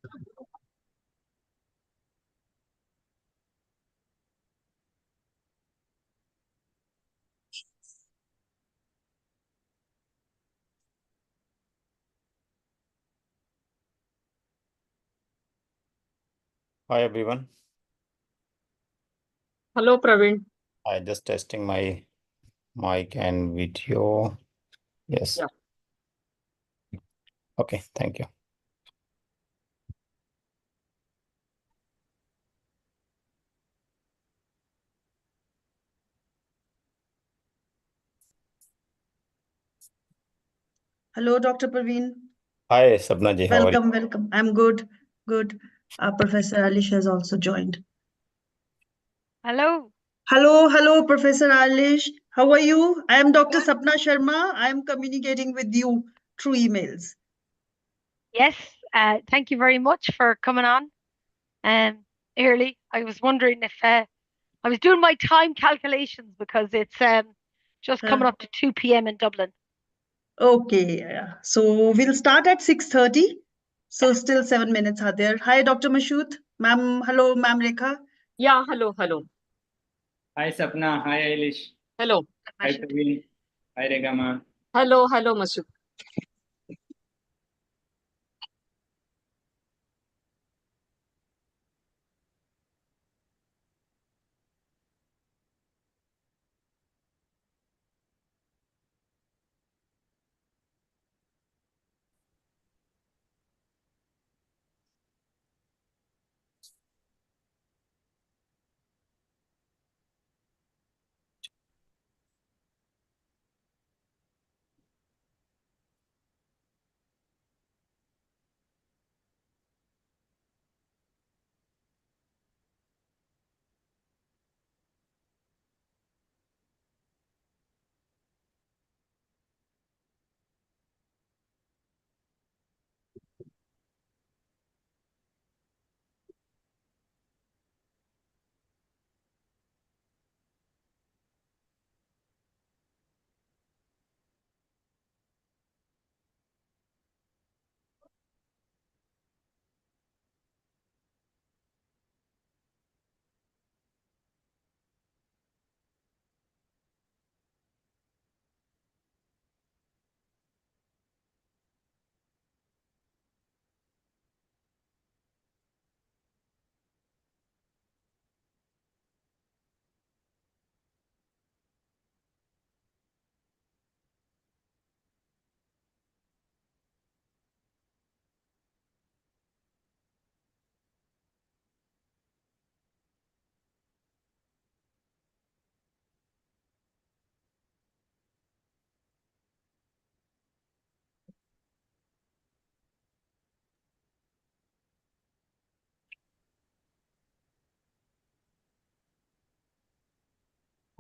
Hi everyone. Hello, Praveen. I just testing my mic and video. Yes. Yeah. Okay, thank you. Hello, Dr. Praveen. Hi Sabna ji, how are you? Welcome, welcome. I'm good, good. Professor Eilish has also joined. Hello. Hello, Professor Eilish. How are you? I am Dr. Sapna Sharma. I am communicating with you through emails. Yes, thank you very much for coming on early. I was wondering if I was doing my time calculations because it's just coming up to 2 p.m. in Dublin. Okay, yeah. So we'll start at 6:30. So still 7 minutes are there. Hi, Dr. Mashood. Ma'am, hello, Ma'am Rekha. Yeah, hello. Hi Sapna, hi Eilish, Hello. hi Praveen, hi Regama. Hello, Masud.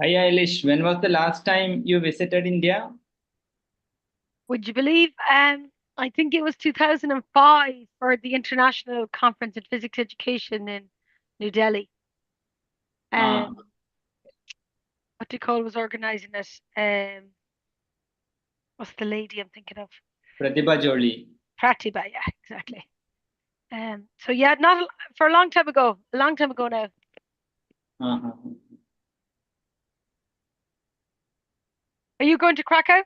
Hi Eilish, when was the last time you visited India? Would you believe? I think it was 2005 for the International Conference in Physics Education in New Delhi. What do you call was organizing it? What's the lady I'm thinking of? Pratibha Jolie. Pratibha, yeah, exactly. So yeah, not for a long time ago now. Uh-huh. Are you going to Krakow?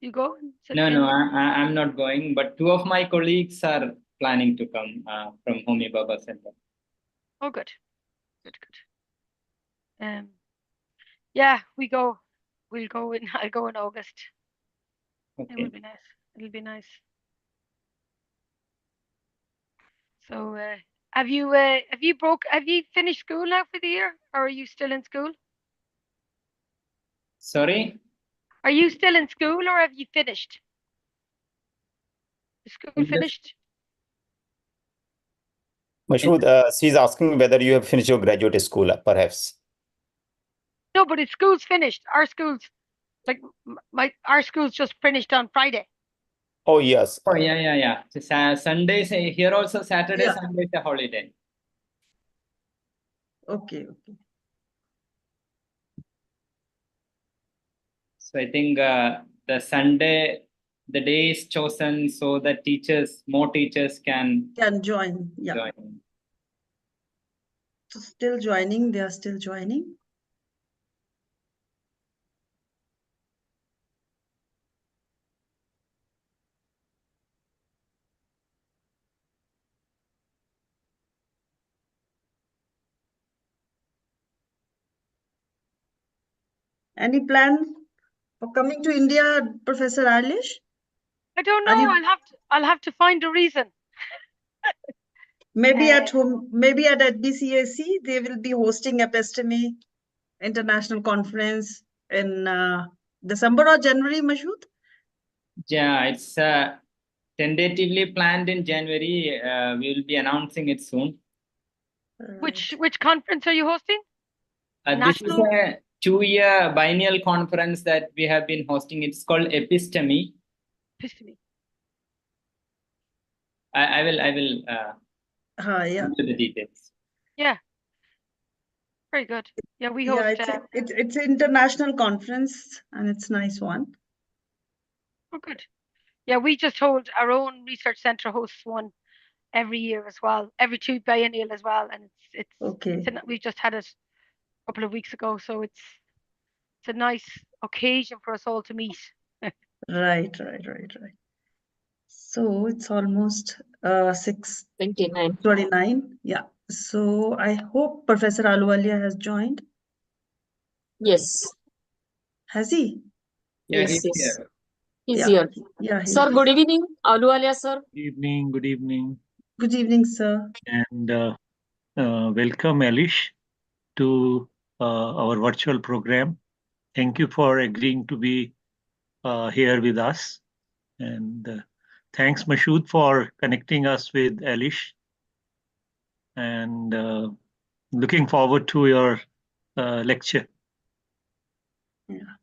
You go? No, I'm not going, but two of my colleagues are planning to come from Homi Baba Center. Oh, good. Yeah, we'll go I'll go in August. Okay. It will be nice. It'll be nice. So, have you finished school now for the year, or are you still in school? Sorry? Are you still in school, or have you finished? Is school finished? Mashood, she's asking whether you have finished your graduate school, perhaps. No, but school's finished. Our school's our school's just finished on Friday. Oh yes. Oh yeah. Sundays here also Saturday, Yeah. Sunday is a holiday. Okay. So I think the Sunday the day is chosen so that more teachers can join. Yeah. join. So still joining. They are still joining. Any plan for coming to India, Professor Eilish? I don't Are know. you- I'll have to find a reason. Maybe at home, maybe at BCAC, they will be hosting Episteme International Conference in December or January, Mashood? Yeah, it's tentatively planned in January. We will be announcing it soon. Which conference are you hosting? This is National? a 2-year biennial conference that we have been hosting. It's called Episteme. Episteme. I will Yeah. into the details. Yeah. Very good. Yeah, we Yeah, host. it's an international conference and it's a nice one. Oh, good. Yeah, we just hold our own research center hosts one every year as well, every 2 biennial as well, and Okay. we just had it a couple of weeks ago, so it's a nice occasion for us all to meet. Right. So it's almost 6:29. Yeah. So I hope Professor Ahluwalia has joined. Yes. Has he? Yeah, Yes, he's yes. here. He's Yeah. here. Yeah. he's Sir, here. good evening. Ahluwalia, sir. Good evening, Good evening, sir. and welcome, Eilish, to our virtual program. Thank you for agreeing to be here with us, and thanks, Mashood, for connecting us with Eilish. And looking forward to your lecture. Yeah.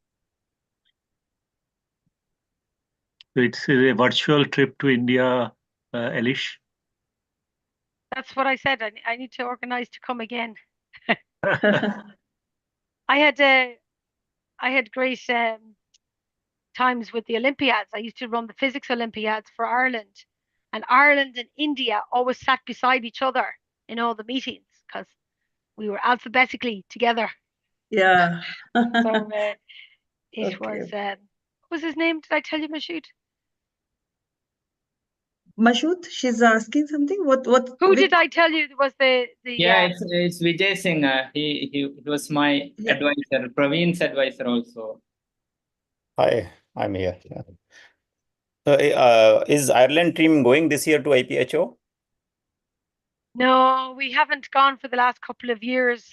So it's a virtual trip to India, Eilish. That's what I said. I need to organize to come again. I had great times with the Olympiads. I used to run the physics Olympiads for Ireland, and Ireland and India always sat beside each other in all the meetings because we were alphabetically together. Yeah. So it Okay. was. What was his name? Did I tell you, Mashood? Mashood, she's asking something. What? Who did I tell you was the? Yeah, it's Vijay Singh. He was my advisor, Praveen's advisor also. Hi, I'm here. Yeah. So, is Ireland team going this year to IPHO? No, we haven't gone for the last couple of years.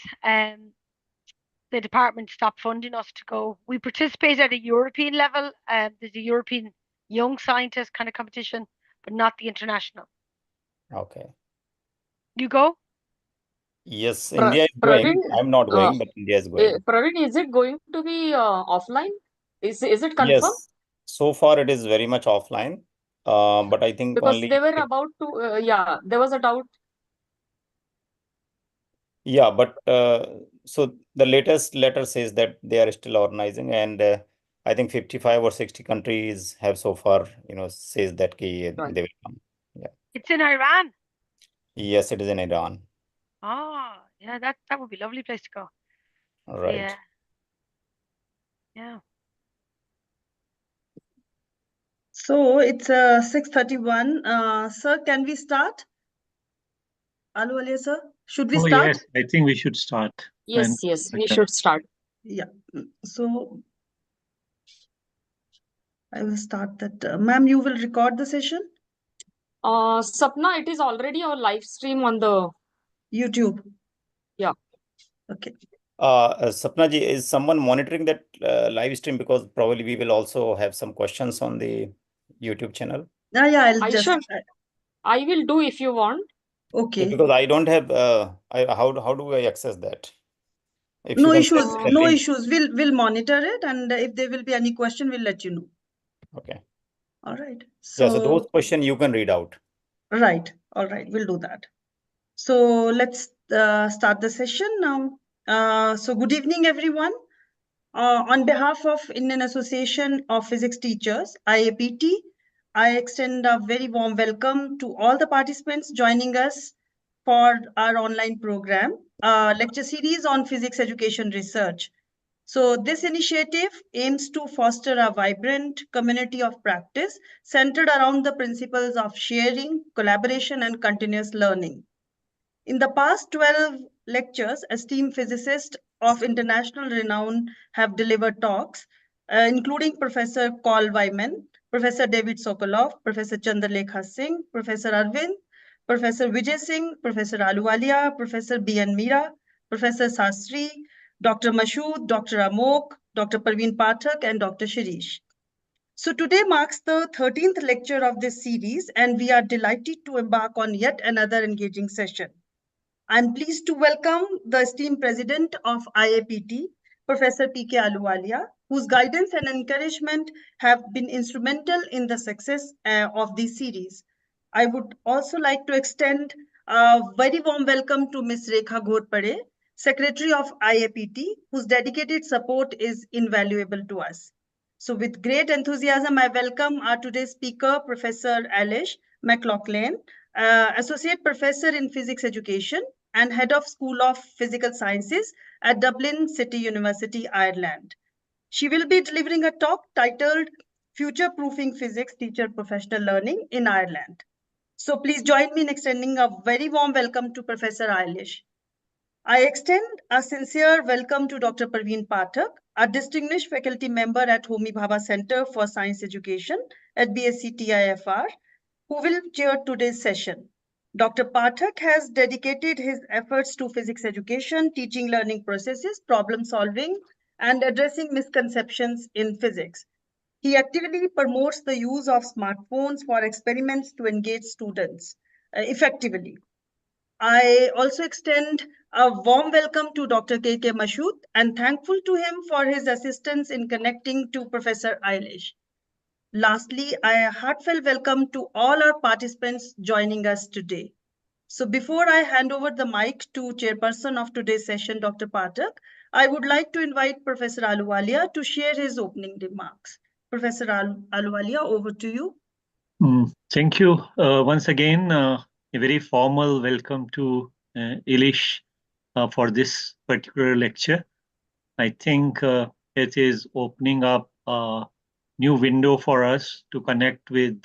The department stopped funding us to go. We participate at a European level. There's a European young scientist kind of competition, but not the international. Okay. You go? Yes, India is going. Praveen, I'm not going, but India is going. Praveen, is it going to be offline? Is it confirmed? Yes, so far it is very much offline. But I think Because only they were about to, there was a doubt. yeah, but so the latest letter says that they are still organizing, and I think 55 or 60 countries have so far, says that they will come. Yeah. It's in Iran. Yes, it is in Iran. Oh, yeah, that would be a lovely place to go. Right. Yeah. So it's 6:31. Sir, can we start? Ahluwalia, sir, should we start? Yes, I think we should start. Yes, we should start. Yeah. So I will start that. Ma'am, you will record the session? Sapna, it is already our live stream on the YouTube. Yeah. Okay. Sapna ji, is someone monitoring that live stream? Because probably we will also have some questions on the YouTube channel. Yeah, I will do if you want. Okay. Because I don't have, how do I access that? If No you can issues. send the No link. issues. We'll monitor it, and if there will be any question, we'll let you know. Okay. All right. Yeah, so those questions you can read out. Right. All right. We'll do that. So let's start the session now. So good evening, everyone. On behalf of Indian Association of Physics Teachers, IAPT, I extend a very warm welcome to all the participants joining us for our online program, lecture series on physics education research. So this initiative aims to foster a vibrant community of practice centered around the principles of sharing, collaboration, and continuous learning. In the past 12 lectures, esteemed physicists of international renown have delivered talks, including Professor Paul Wyman, Professor David Sokolov, Professor Chandralekha Singh, Professor Arvind, Professor Vijay Singh, Professor Aluwalia, Professor B.N. Meera, Professor Sastry, Dr. Mashood, Dr. Amok, Dr. Parveen Pathak, and Dr. Shirish. So today marks the 13th lecture of this series, and we are delighted to embark on yet another engaging session. I'm pleased to welcome the esteemed president of IAPT, Professor P.K. Aluwalia, whose guidance and encouragement have been instrumental in the success of this series. I would also like to extend a very warm welcome to Ms. Rekha Ghorpade, Secretary of IAPT, whose dedicated support is invaluable to us. So with great enthusiasm, I welcome our today's speaker, Professor Eilish McLoughlin, Associate Professor in Physics Education and Head of School of Physical Sciences at Dublin City University, Ireland. She will be delivering a talk titled Future Proofing Physics Teacher Professional Learning in Ireland. So please join me in extending a very warm welcome to Professor Eilish. I extend a sincere welcome to Dr. Parveen Pathak, a distinguished faculty member at Homi Bhabha Center for Science Education at BSc TIFR, who will chair today's session. Dr. Pathak has dedicated his efforts to physics education, teaching learning processes, problem solving, and addressing misconceptions in physics. He actively promotes the use of smartphones for experiments to engage students effectively. I also extend a warm welcome to Dr. K.K. Mashood and thankful to him for his assistance in connecting to Professor Eilish. Lastly, I heartfelt welcome to all our participants joining us today. So before I hand over the mic to chairperson of today's session, Dr. Pathak, I would like to invite Professor Aluwalia to share his opening remarks. Professor Aluwalia, over to you. Thank you once again. A very formal welcome to Eilish for this particular lecture. I think it is opening up a new window for us to connect with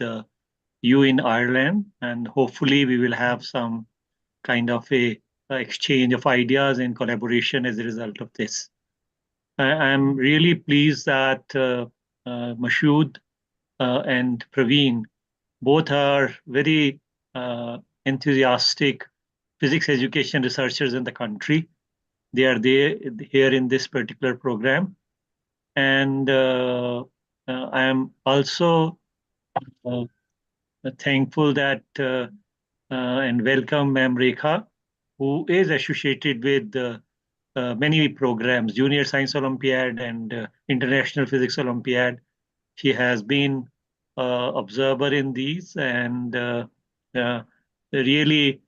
you in Ireland, and hopefully we will have some kind of a exchange of ideas and collaboration as a result of this. I'm really pleased that Mashood and Praveen both are very enthusiastic physics education researchers in the country. They are there here in this particular program. And I am also thankful that and welcome Ma'am Rekha, who is associated with many programs, Junior Science Olympiad and International Physics Olympiad. She has been observer in these, and really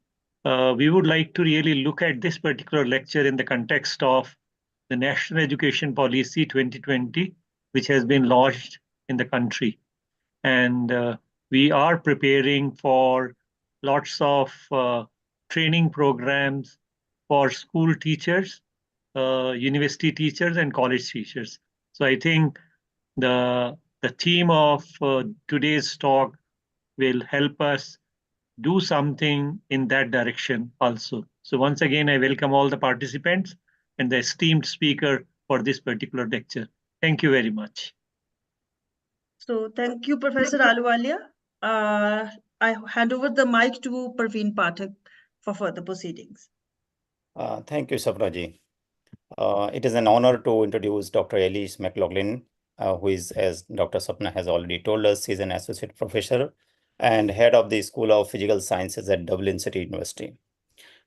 we would like to really look at this particular lecture in the context of the National Education Policy 2020, which has been launched in the country. And we are preparing for lots of training programs for school teachers, university teachers, and college teachers. So I think the theme of today's talk will help us do something in that direction also. So once again, I welcome all the participants and the esteemed speaker for this particular lecture. Thank you very much. So thank you, Professor Aluwalia. I hand over the mic to Parveen Pathak for further proceedings. Thank you, Sapnaji. It is an honor to introduce Dr. Eilish McLoughlin, who is, as Dr. Sapna has already told us, he's an associate professor and head of the School of Physical Sciences at Dublin City University.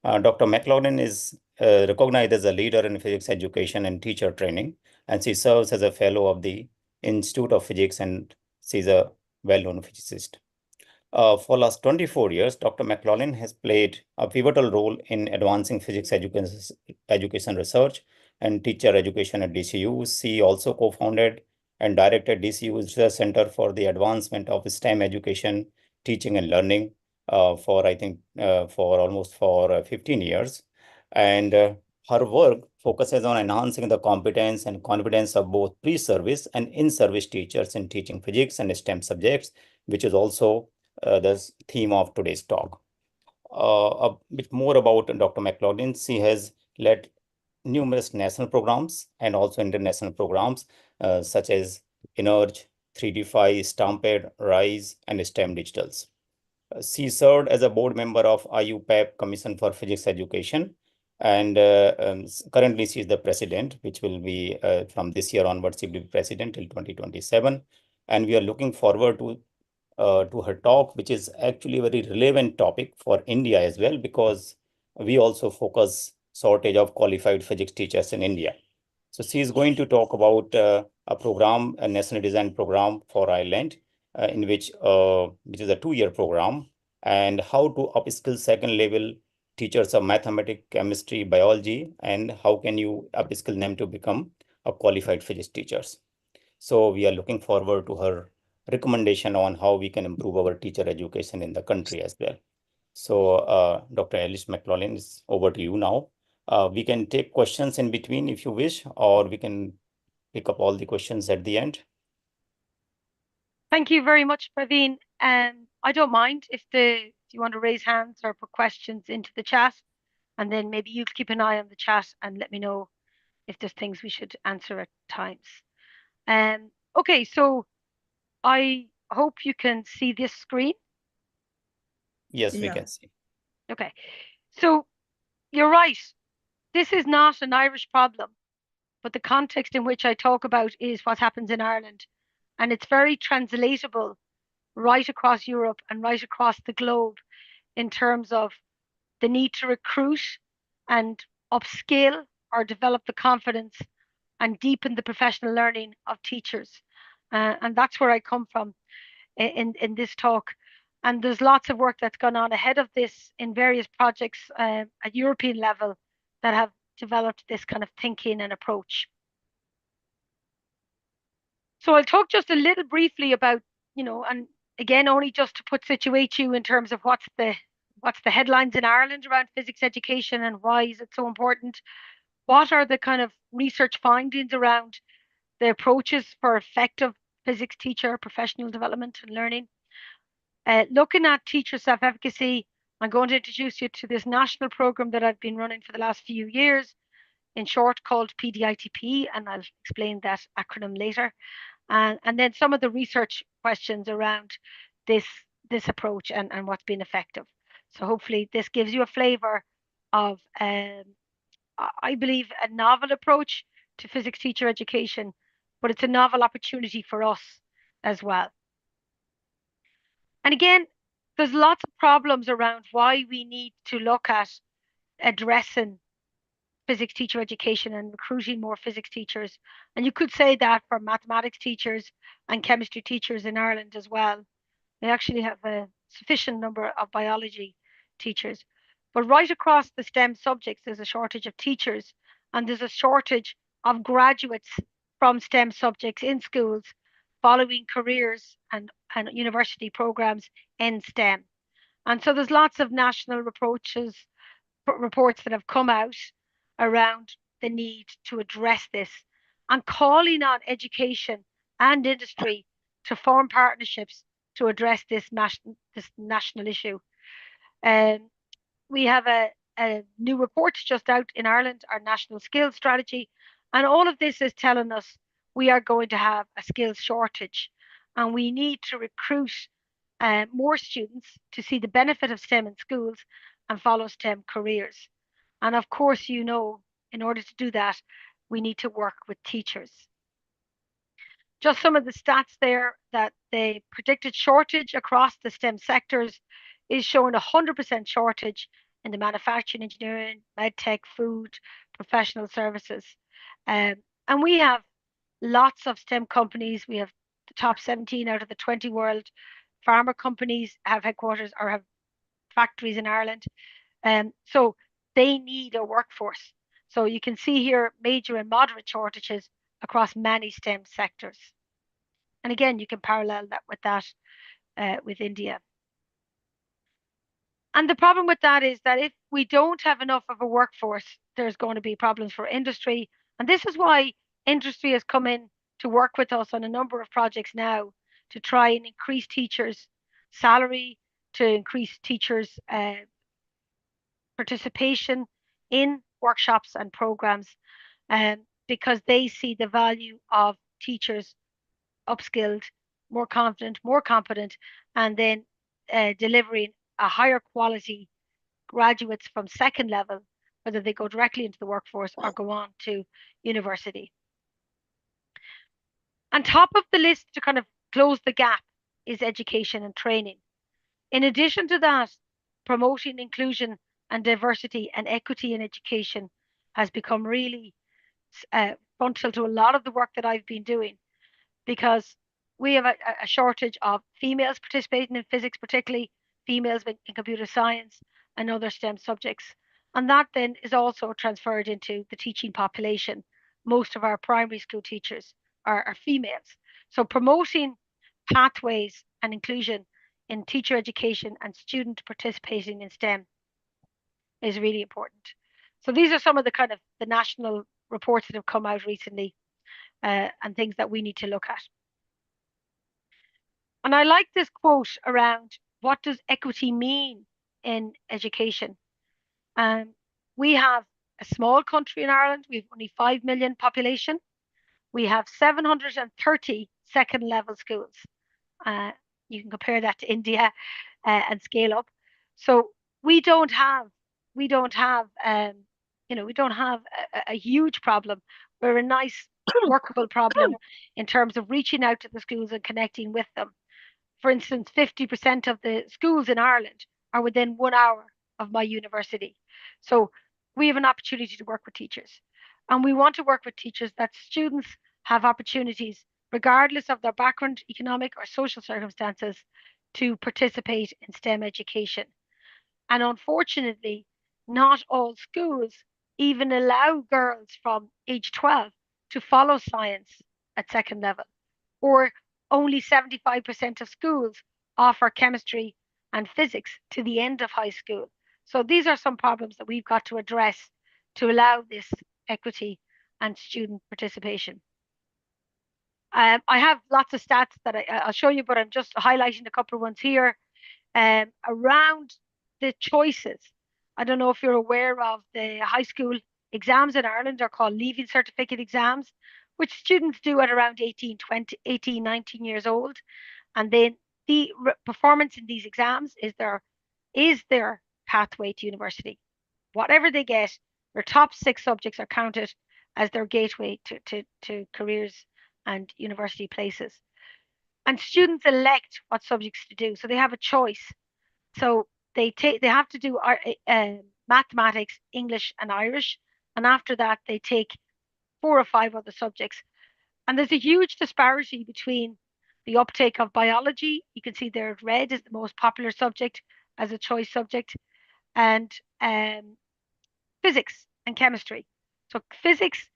Dr. McLoughlin is recognized as a leader in physics education and teacher training, and she serves as a fellow of the Institute of Physics, and she's a well-known physicist. For last 24 years, Dr. McLoughlin has played a pivotal role in advancing physics education research and teacher education at DCU. She also co-founded and directed DCU's Research Center for the Advancement of STEM Education, Teaching and Learning for, I think, for almost 15 years. And her work focuses on enhancing the competence and confidence of both pre-service and in-service teachers in teaching physics and STEM subjects, which is also the theme of today's talk. A bit more about Dr. McLoughlin. She has led numerous national programs and also international programs such as Emerge, 3D5, Stamped, RISE, and STEM Digitals. She served as a board member of IUPAP Commission for Physics Education, and currently she is the president, which will be from this year onwards, she will be president till 2027. And we are looking forward to her talk, which is actually a very relevant topic for India as well, because we also focus shortage of qualified physics teachers in India. So she is going to talk about a program, a national design program for Ireland, in which is a 2-year program, and how to upskill second level teachers of mathematics, chemistry, biology, and how can you upskill them to become a qualified physics teachers. So we are looking forward to her recommendation on how we can improve our teacher education in the country as well. So Dr. Eilish McLoughlin, is over to you now. We can take questions in between if you wish, or we can pick up all the questions at the end. Thank you very much, Praveen. I don't mind if you want to raise hands or put questions into the chat, and then maybe you keep an eye on the chat and let me know if there's things we should answer at times. Okay, so I hope you can see this screen. Yes, we can see. Okay, so you're right. This is not an Irish problem, but the context in which I talk about is what happens in Ireland. And it's very translatable right across Europe and right across the globe in terms of the need to recruit and upskill or develop the confidence and deepen the professional learning of teachers. And that's where I come from in this talk. And there's lots of work that's gone on ahead of this in various projects at European level that have developed this kind of thinking and approach. So I'll talk just a little briefly about, and again, only just to situate you in terms of what's the headlines in Ireland around physics education and why is it so important? What are the kind of research findings around the approaches for effective physics teacher professional development and learning? Looking at teacher self-efficacy, I'm going to introduce you to this national program that I've been running for the last few years, in short called PDITP, and I'll explain that acronym later. And then some of the research questions around this approach and what's been effective. So hopefully this gives you a flavor of, I believe, a novel approach to physics teacher education, but it's a novel opportunity for us as well. And again, there's lots of problems around why we need to look at addressing physics teacher education and recruiting more physics teachers. And you could say that for mathematics teachers and chemistry teachers in Ireland as well. We actually have a sufficient number of biology teachers. But right across the STEM subjects, there's a shortage of teachers, and there's a shortage of graduates from STEM subjects in schools following careers and university programs in STEM. And so there's lots of national reports that have come out around the need to address this and calling on education and industry to form partnerships to address this national issue. We have a new report just out in Ireland, our national skills strategy, and all of this is telling us we are going to have a skills shortage and we need to recruit more students to see the benefit of STEM in schools and follow STEM careers. And of course, in order to do that, we need to work with teachers. Just some of the stats there, that the predicted shortage across the STEM sectors is showing 100% shortage in the manufacturing, engineering, medtech, food, professional services. And we have lots of STEM companies. We have the top 17 out of the 20 world pharma companies have headquarters or have factories in Ireland. So they need a workforce. So you can see here major and moderate shortages across many STEM sectors. And again, you can parallel that with India. And the problem with that is that if we don't have enough of a workforce, there's going to be problems for industry. And this is why industry has come in to work with us on a number of projects now to try and increase teachers' salary, to increase teachers' participation in workshops and programs, because they see the value of teachers upskilled, more confident, more competent, and then delivering a higher quality graduates from second level, whether they go directly into the workforce or go on to university. On top of the list to kind of close the gap is education and training. In addition to that, promoting inclusion and diversity and equity in education has become really frontal to a lot of the work that I've been doing, because we have a shortage of females participating in physics, particularly females in computer science and other STEM subjects. And that then is also transferred into the teaching population. Most of our primary school teachers are females. So promoting pathways and inclusion in teacher education and student participating in STEM is really important. So these are some of the kind of the national reports that have come out recently, and things that we need to look at. And I like this quote around what does equity mean in education. We have a small country in Ireland. We've only 5 million population. We have 730 second level schools. You can compare that to India and scale up. So we don't have a huge problem. We're a nice workable problem in terms of reaching out to the schools and connecting with them. For instance, 50% of the schools in Ireland are within 1 hour of my university. So we have an opportunity to work with teachers. And we want to work with teachers that students have opportunities, regardless of their background, economic or social circumstances, to participate in STEM education. And unfortunately, not all schools even allow girls from age 12 to follow science at second level, or only 75% of schools offer chemistry and physics to the end of high school. So these are some problems that we've got to address to allow this equity and student participation. I have lots of stats that I'll show you, but I'm just highlighting a couple of ones here. Around the choices, I don't know if you're aware of the high school exams in Ireland are called Leaving Certificate exams, which students do at around 18, 19 years old. And then the performance in these exams is their pathway to university. Whatever they get, their top 6 subjects are counted as their gateway to careers and university places. And students elect what subjects to do. So they have a choice. So they have to do mathematics, English, and Irish. And after that, they take 4 or 5 other subjects. And there's a huge disparity between the uptake of biology. You can see there red is the most popular subject as a choice subject, and physics and chemistry. So physics,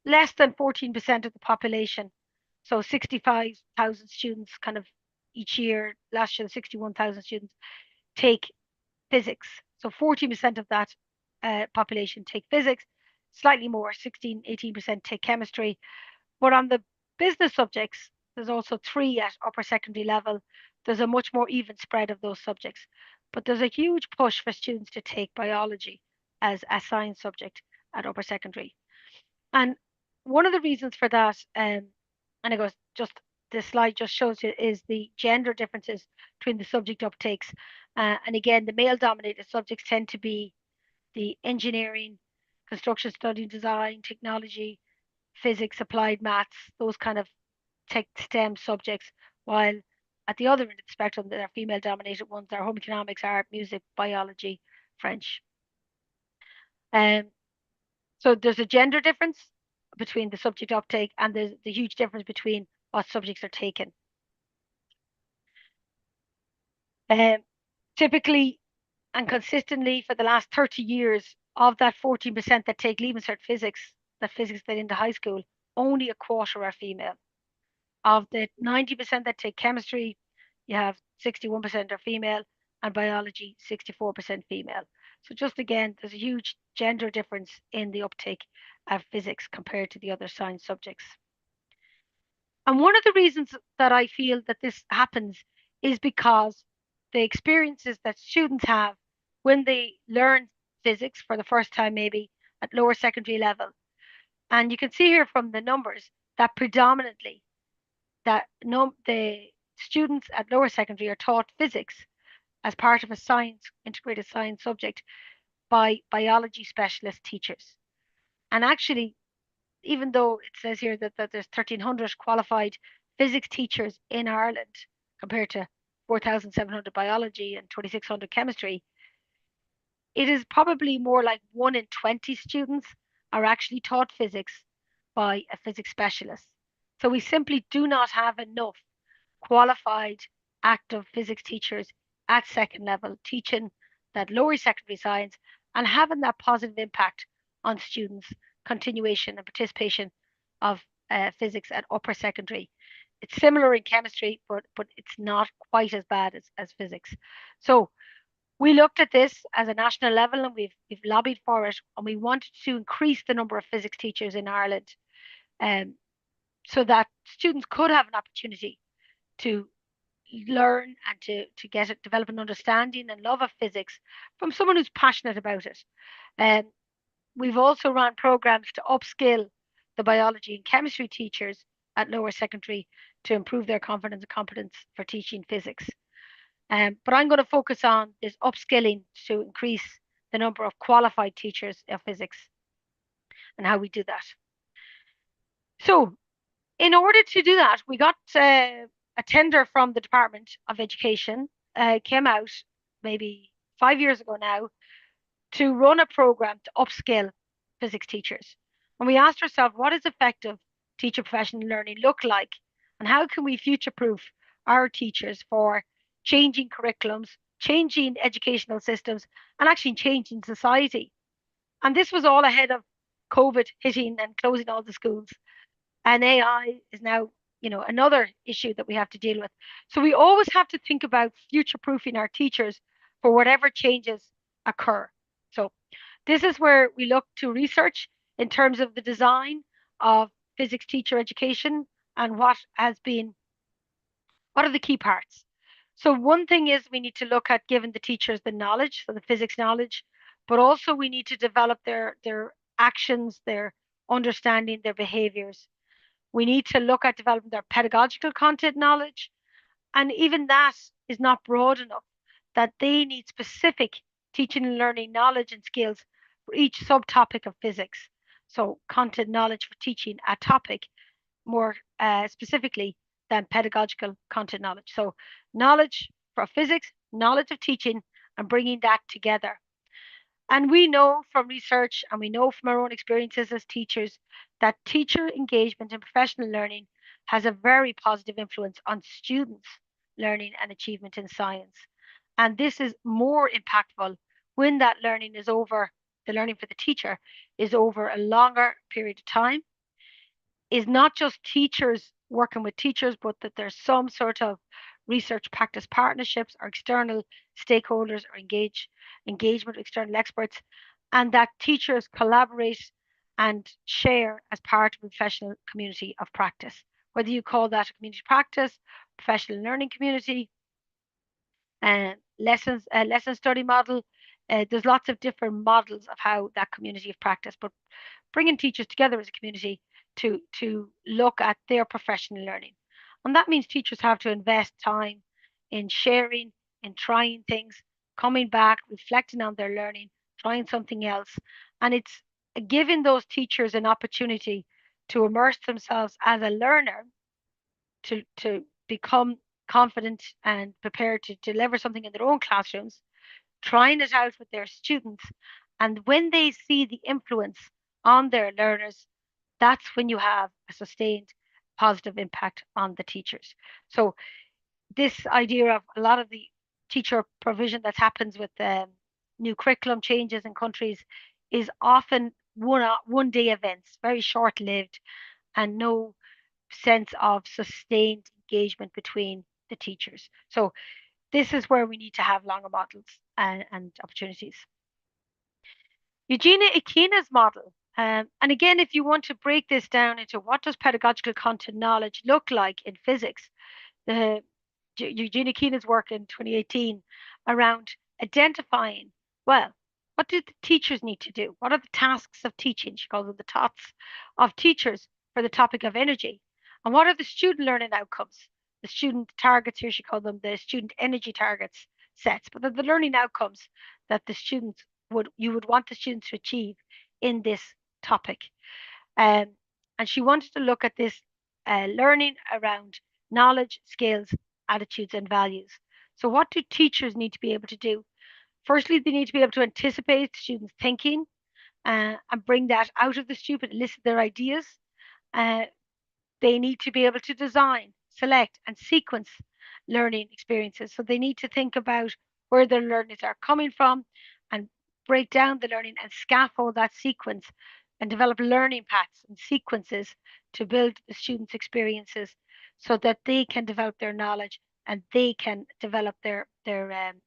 less than 14% of the population. So 65,000 students kind of each year. Last year, 61,000 students take physics. So 14% of that population take physics, slightly more, 16, 18% take chemistry. But on the business subjects, there's also 3 at upper secondary level. There's a much more even spread of those subjects. But there's a huge push for students to take biology as a science subject at upper secondary. And one of the reasons for that, and it goes just, this slide just shows you, is the gender differences between the subject uptakes. And again, the male dominated subjects tend to be the engineering, construction study, design, technology, physics, applied maths, those kind of tech STEM subjects, while at the other end of the spectrum, there are female dominated ones, are home economics, art, music, biology, French. So there's a gender difference between the subject uptake, and there's the huge difference between what subjects are taken. Typically and consistently for the last 30 years, of that 14% that take Leaving Cert physics, that physics that into high school, only a quarter are female. Of the 90% that take chemistry, you have 61% are female, and biology, 64% female. So just again, there's a huge gender difference in the uptake of physics compared to the other science subjects. And one of the reasons that I feel that this happens is because the experiences that students have when they learn physics for the first time, maybe at lower secondary level. And you can see here from the numbers that predominantly the students at lower secondary are taught physics as part of a integrated science subject by biology specialist teachers. And actually, even though it says here that there's 1,300 qualified physics teachers in Ireland compared to 4,700 biology and 2,600 chemistry, it is probably more like 1 in 20 students are actually taught physics by a physics specialist. So we simply do not have enough qualified active physics teachers at second level teaching that lower secondary science and having that positive impact on students' continuation and participation of physics at upper secondary. It's similar in chemistry, but it's not quite as bad as physics. So we looked at this as a national level and we've lobbied for it, and we wanted to increase the number of physics teachers in Ireland so that students could have an opportunity to learn and to develop an understanding and love of physics from someone who's passionate about it. We've also run programs to upskill the biology and chemistry teachers at lower secondary to improve their confidence and competence for teaching physics. But I'm going to focus on this upskilling to increase the number of qualified teachers of physics and how we do that. So in order to do that, we got a tender from the Department of Education, came out maybe 5 years ago now, to run a program to upskill physics teachers. And we asked ourselves, what does effective teacher professional learning look like? And how can we future-proof our teachers for changing curriculums, changing educational systems, and actually changing society? And this was all ahead of COVID hitting and closing all the schools. And AI is now, another issue that we have to deal with. So we always have to think about future-proofing our teachers for whatever changes occur. So this is where we look to research in terms of the design of physics teacher education and what are the key parts. So one thing is we need to look at giving the teachers the knowledge, so the physics knowledge, but also we need to develop their actions, their understanding, their behaviors. We need to look at developing their pedagogical content knowledge. And even that is not broad enough, that they need specific teaching and learning knowledge and skills for each subtopic of physics. So content knowledge for teaching a topic more specifically than pedagogical content knowledge. So knowledge for physics, knowledge of teaching, and bringing that together. And we know from research and we know from our own experiences as teachers that teacher engagement in professional learning has a very positive influence on students' learning and achievement in science. And this is more impactful when that learning is over, the learning for the teacher is over a longer period of time, is not just teachers working with teachers, but that there's some sort of research practice partnerships or external stakeholders or engagement with external experts, and that teachers collaborate and share as part of a professional community of practice. Whether you call that a community practice, professional learning community, lesson study model, there's lots of different models of how that community of practice, but bringing teachers together as a community to look at their professional learning. And that means teachers have to invest time in sharing, in trying things, coming back, reflecting on their learning, trying something else. And it's giving those teachers an opportunity to immerse themselves as a learner, to become confident and prepared to deliver something in their own classrooms, trying it out with their students. And when they see the influence on their learners, that's when you have a sustained positive impact on the teachers. So this idea of a lot of the teacher provision that happens with new curriculum changes in countries is often one-day events, very short-lived, and no sense of sustained engagement between the teachers. So this is where we need to have longer models and opportunities. Eugenia Ikina's model, and again, if you want to break this down into what does pedagogical content knowledge look like in physics, the Eugenia Ikina's work in 2018 around identifying, well, what do the teachers need to do? What are the tasks of teaching? She calls them the TOTS of teachers for the topic of energy. And what are the student learning outcomes? The student targets here, she called them the student energy targets sets, but the learning outcomes that the students you would want the students to achieve in this topic. And she wanted to look at this learning around knowledge, skills, attitudes, and values. So what do teachers need to be able to do? Firstly, they need to be able to anticipate students' thinking and bring that out of the student, elicit their ideas. They need to be able to design, select, and sequence learning experiences. So they need to think about where their learners are coming from and break down the learning and scaffold that sequence and develop learning paths and sequences to build the students' experiences so that they can develop their knowledge and they can develop their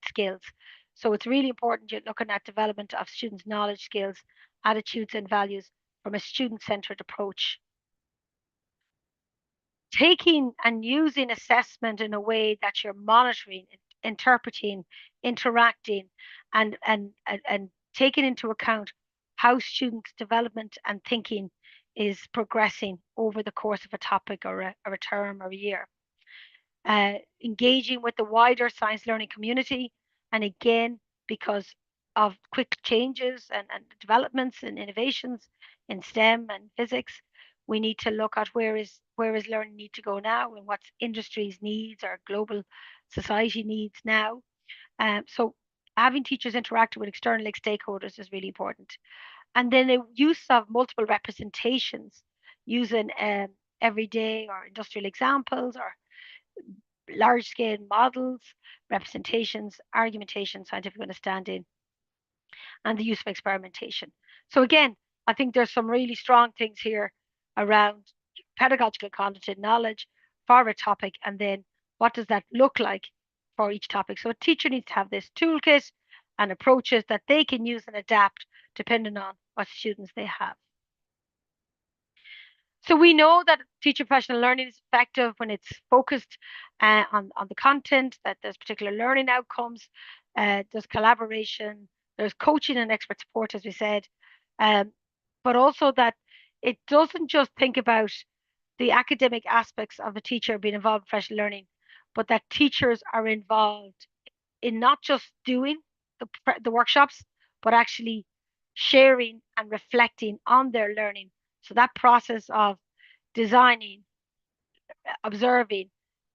skills. So it's really important you're looking at development of students' knowledge, skills, attitudes, and values from a student-centered approach. Taking and using assessment in a way that you're monitoring, interpreting, interacting, and taking into account how students' development and thinking is progressing over the course of a topic or a term or a year. Engaging with the wider science learning community, and again, because of quick changes and developments and innovations in STEM and physics, we need to look at where is learning need to go now and what's industry's needs or global society needs now. So having teachers interact with external stakeholders is really important. And then the use of multiple representations using everyday or industrial examples or large scale models, representations, argumentation, scientific understanding, and the use of experimentation. So again, I think there's some really strong things here around pedagogical content and knowledge for a topic, and then what does that look like for each topic. So a teacher needs to have this toolkit and approaches that they can use and adapt depending on what students they have. So we know that teacher professional learning is effective when it's focused on the content, that there's particular learning outcomes, there's collaboration, there's coaching and expert support, as we said, but also that it doesn't just think about the academic aspects of a teacher being involved in professional learning, but that teachers are involved in not just doing the workshops, but actually sharing and reflecting on their learning. So that process of designing, observing,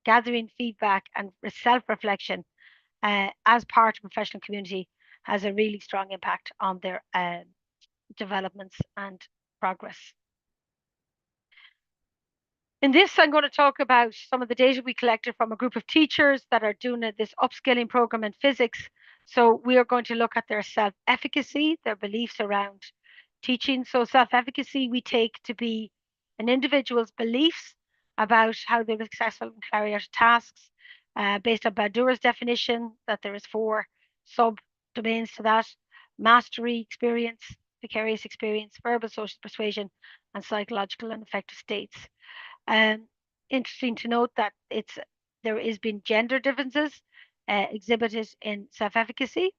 gathering feedback, and self-reflection as part of a professional community has a really strong impact on their developments and progress. In this, I'm going to talk about some of the data we collected from a group of teachers that are doing this upskilling program in physics. So we are going to look at their self-efficacy, their beliefs around teaching. So self-efficacy we take to be an individual's beliefs about how they're successful in carrying out tasks based on Bandura's definition that there is 4 sub-domains to that: mastery, experience, vicarious experience, verbal social persuasion, and psychological and affective states. Interesting to note that there has been gender differences exhibited in self-efficacy,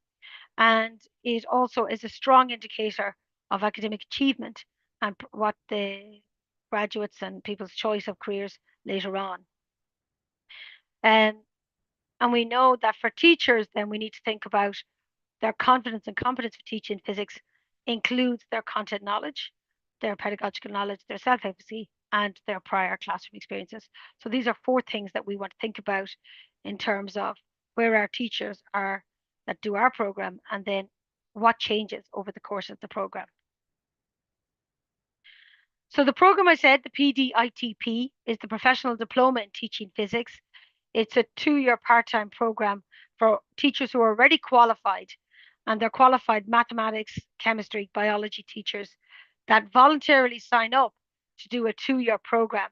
and it also is a strong indicator of academic achievement and what the graduates and people's choice of careers later on. And we know that for teachers, then we need to think about their confidence and competence for teaching physics includes their content knowledge, their pedagogical knowledge, their self-efficacy, and their prior classroom experiences. So these are 4 things that we want to think about in terms of where our teachers are that do our program, and then what changes over the course of the program. So the program, I said, the PDITP, is the Professional Diploma in Teaching Physics. It's a 2-year part-time program for teachers who are already qualified and they're qualified mathematics, chemistry, biology teachers that voluntarily sign up to do a 2-year program.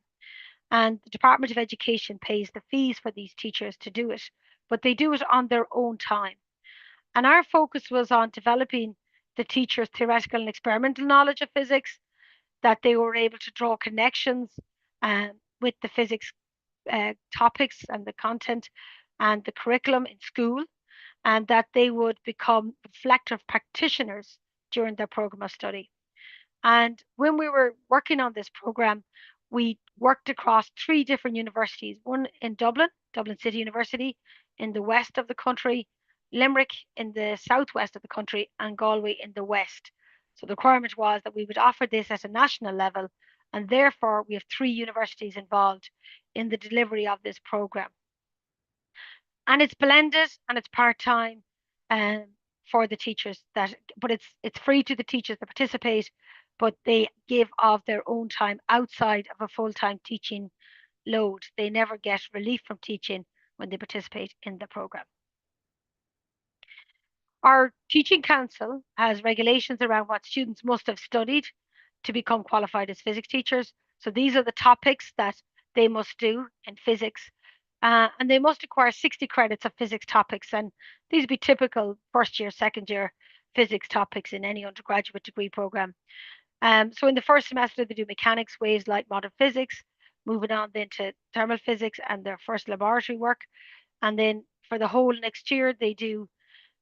And the Department of Education pays the fees for these teachers to do it, but they do it on their own time. And our focus was on developing the teachers' theoretical and experimental knowledge of physics, that they were able to draw connections with the physics topics and the content and the curriculum in school, and that they would become reflective practitioners during their program of study. And when we were working on this program, we worked across 3 different universities, one in Dublin, Dublin City University, in the west of the country, Limerick in the southwest of the country, and Galway in the west. So the requirement was that we would offer this at a national level, and therefore we have 3 universities involved in the delivery of this program. And it's blended and it's part-time for the teachers, but it's free to the teachers that participate, but they give of their own time outside of a full-time teaching load. They never get relief from teaching when they participate in the program. Our teaching council has regulations around what students must have studied to become qualified as physics teachers. So these are the topics that they must do in physics. And they must acquire 60 credits of physics topics. And these would be typical first year, second year physics topics in any undergraduate degree program. So in the first semester, they do mechanics, waves, light, modern physics, moving on then to thermal physics and their first laboratory work. And then for the whole next year, they do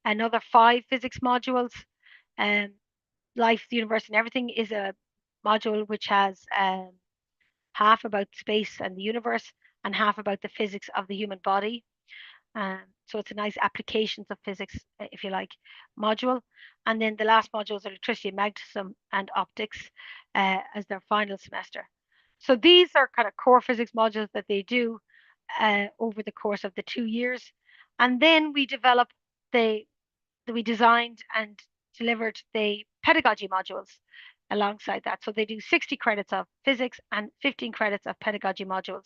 another 5 physics modules. Life, the universe, and everything is a module which has half about space and the universe and half about the physics of the human body. So it's a nice applications of physics, if you like, module. And then the last module is electricity, magnetism, and optics as their final semester. So these are kind of core physics modules that they do over the course of the 2 years. And then we designed and delivered the pedagogy modules alongside that. So they do 60 credits of physics and 15 credits of pedagogy modules.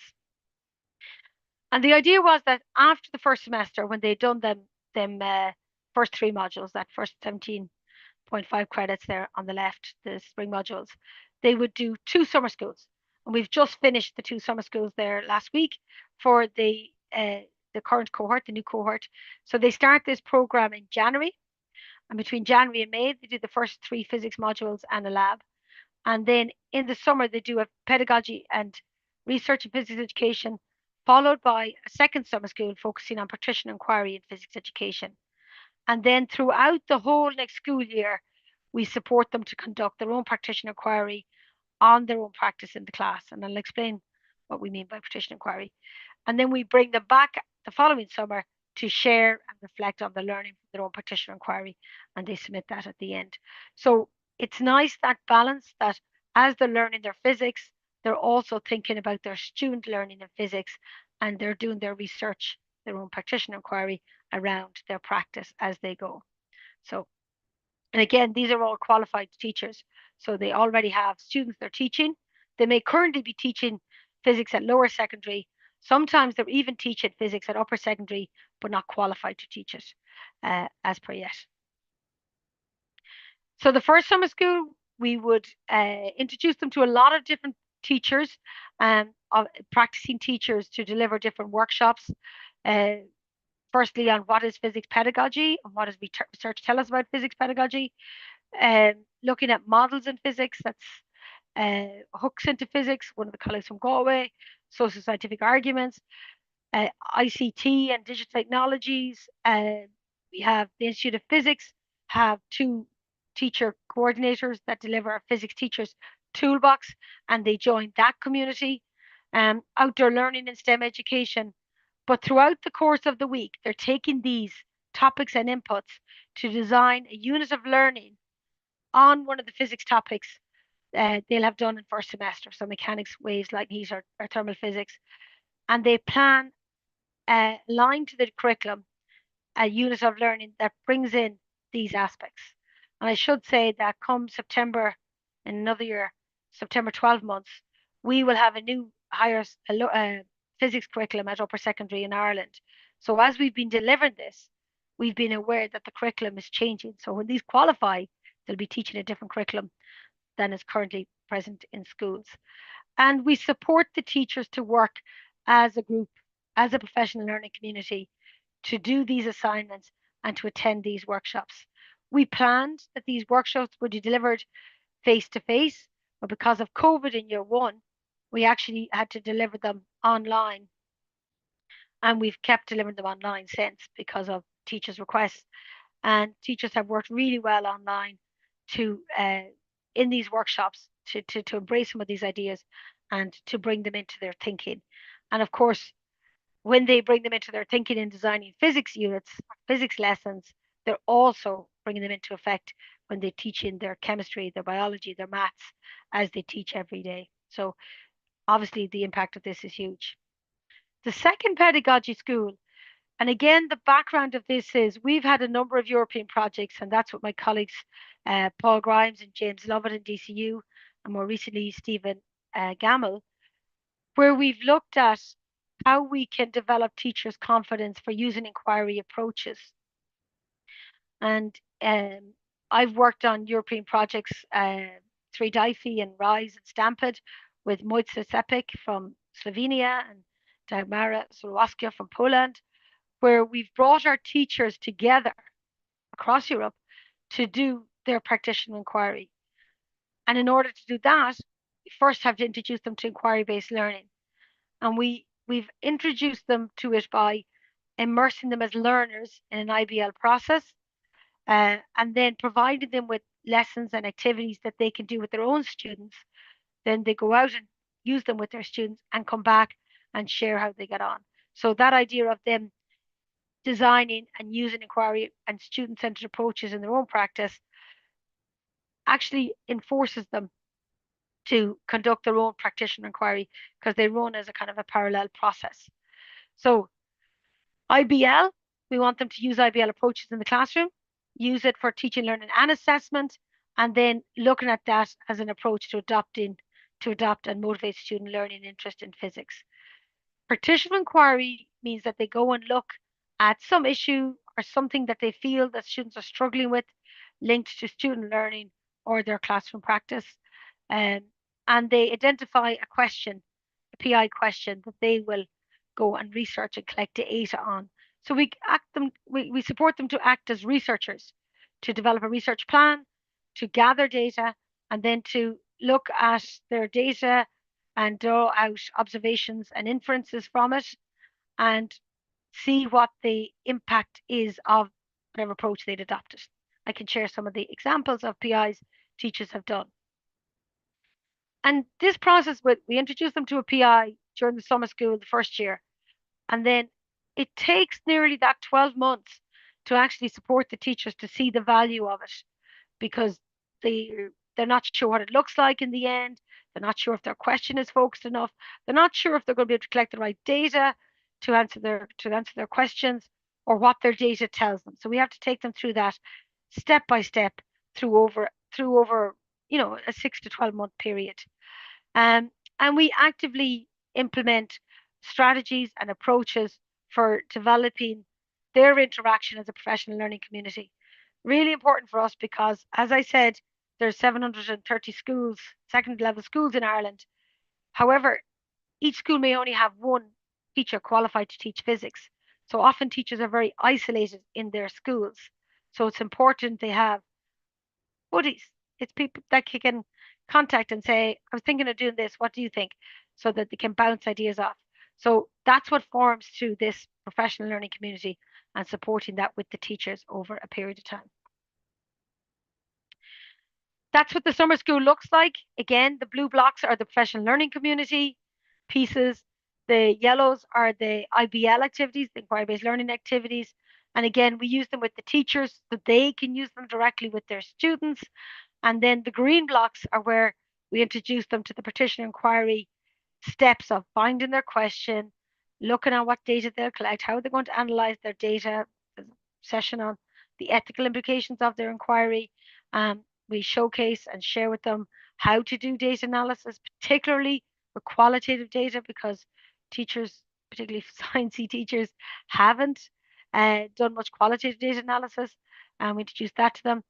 And the idea was that after the first semester, when they'd done them first 3 modules, that first 17.5 credits there on the left, the spring modules, they would do 2 summer schools. And we've just finished the 2 summer schools there last week for the current cohort, the new cohort. So they start this program in January. And between January and May, they do the first 3 physics modules and a lab. And then in the summer, they do a pedagogy and research in physics education, followed by a second summer school focusing on practitioner inquiry in physics education. And then throughout the whole next school year, we support them to conduct their own practitioner inquiry on their own practice in the class. And I'll explain what we mean by practitioner inquiry. And then we bring them back the following summer to share and reflect on the learning from their own practitioner inquiry, and they submit that at the end. So it's nice, that balance, that as they're learning their physics, they're also thinking about their student learning in physics, and they're doing their research, their own practitioner inquiry around their practice as they go. So, and again, these are all qualified teachers. So they already have students they're teaching. They may currently be teaching physics at lower secondary. Sometimes they're even teaching physics at upper secondary, but not qualified to teach it as per yet. So the first summer school, we would introduce them to a lot of different teachers, practicing teachers to deliver different workshops. Firstly, on what is physics pedagogy and what does research tell us about physics pedagogy. Looking at models in physics, that's hooks into physics, one of the colleagues from Galway, social scientific arguments, ICT and digital technologies. We have the Institute of Physics, have 2 teacher coordinators that deliver a physics teachers toolbox, and they join that community. Outdoor learning and STEM education. But throughout the course of the week, they're taking these topics and inputs to design a unit of learning on one of the physics topics they'll have done in first semester. So mechanics, waves, light, heat, or thermal physics. And they plan, aligned to the curriculum, a unit of learning that brings in these aspects. And I should say that come September, in another year, September 12 months, we will have a new higher physics curriculum at upper secondary in Ireland. So as we've been delivering this, we've been aware that the curriculum is changing. So when these qualify, they'll be teaching a different curriculum than is currently present in schools. And we support the teachers to work as a group, as a professional learning community, to do these assignments and to attend these workshops. We planned that these workshops would be delivered face to face, but because of COVID in year one, we actually had to deliver them online. And we've kept delivering them online since because of teachers' requests. And teachers have worked really well online to in these workshops to embrace some of these ideas and to bring them into their thinking. And of course, when they bring them into their thinking in designing physics units, physics lessons, they're also bringing them into effect when they teach in their chemistry, their biology, their maths, as they teach every day. So obviously the impact of this is huge. The second pedagogy school, and again, the background of this is we've had a number of European projects, and that's what my colleagues, Paul Grimes and James Lovett in DCU, and more recently, Stephen Gamble, where we've looked at how we can develop teachers' confidence for using inquiry approaches. And I've worked on European projects, Three Difey and Rise and Stamped, with Mojca Sepik from Slovenia and Dagmara Solowaska from Poland, where we've brought our teachers together across Europe to do their practitioner inquiry. And in order to do that, we first have to introduce them to inquiry-based learning. And we've introduced them to it by immersing them as learners in an IBL process, and then providing them with lessons and activities that they can do with their own students. Then they go out and use them with their students and come back and share how they get on. So that idea of them designing and using inquiry and student-centered approaches in their own practice actually enforces them to conduct their own practitioner inquiry because they run as a kind of a parallel process. So IBL, we want them to use IBL approaches in the classroom, use it for teaching, learning and assessment, and then looking at that as an approach to adopt and motivate student learning interest in physics. Practitioner inquiry means that they go and look at some issue or something that they feel that students are struggling with linked to student learning or their classroom practice. And they identify a question, a PI question that they will go and research and collect data on. So we support them to act as researchers, to develop a research plan, to gather data, and then to look at their data and draw out observations and inferences from it and see what the impact is of whatever approach they'd adopted. I can share some of the examples of PIs teachers have done. And this process, we introduce them to a PI during the summer school the first year, and then it takes nearly that 12 months to actually support the teachers to see the value of it, because they're not sure what it looks like in the end. They're not sure if their question is focused enough. They're not sure if they're going to be able to collect the right data to answer their questions, or what their data tells them. So we have to take them through that step by step through over a 6 to 12 month period. And we actively implement strategies and approaches for developing their interaction as a professional learning community. Really important for us because, as I said, there's 730 schools, second level schools in Ireland. However, each school may only have one teacher qualified to teach physics. So often teachers are very isolated in their schools. So it's important they have buddies. It's people that you can contact and say, I was thinking of doing this, what do you think? So that they can bounce ideas off. So that's what forms through this professional learning community and supporting that with the teachers over a period of time. That's what the summer school looks like. Again, the blue blocks are the professional learning community pieces. The yellows are the IBL activities, the inquiry-based learning activities. And again, we use them with the teachers so they can use them directly with their students. And then the green blocks are where we introduce them to the practitioner inquiry steps of finding their question, looking at what data they'll collect, how they're going to analyze their data, session on the ethical implications of their inquiry. We showcase and share with them how to do data analysis, particularly with qualitative data, because teachers, particularly sciencey teachers, haven't done much qualitative data analysis, and we introduced that to them.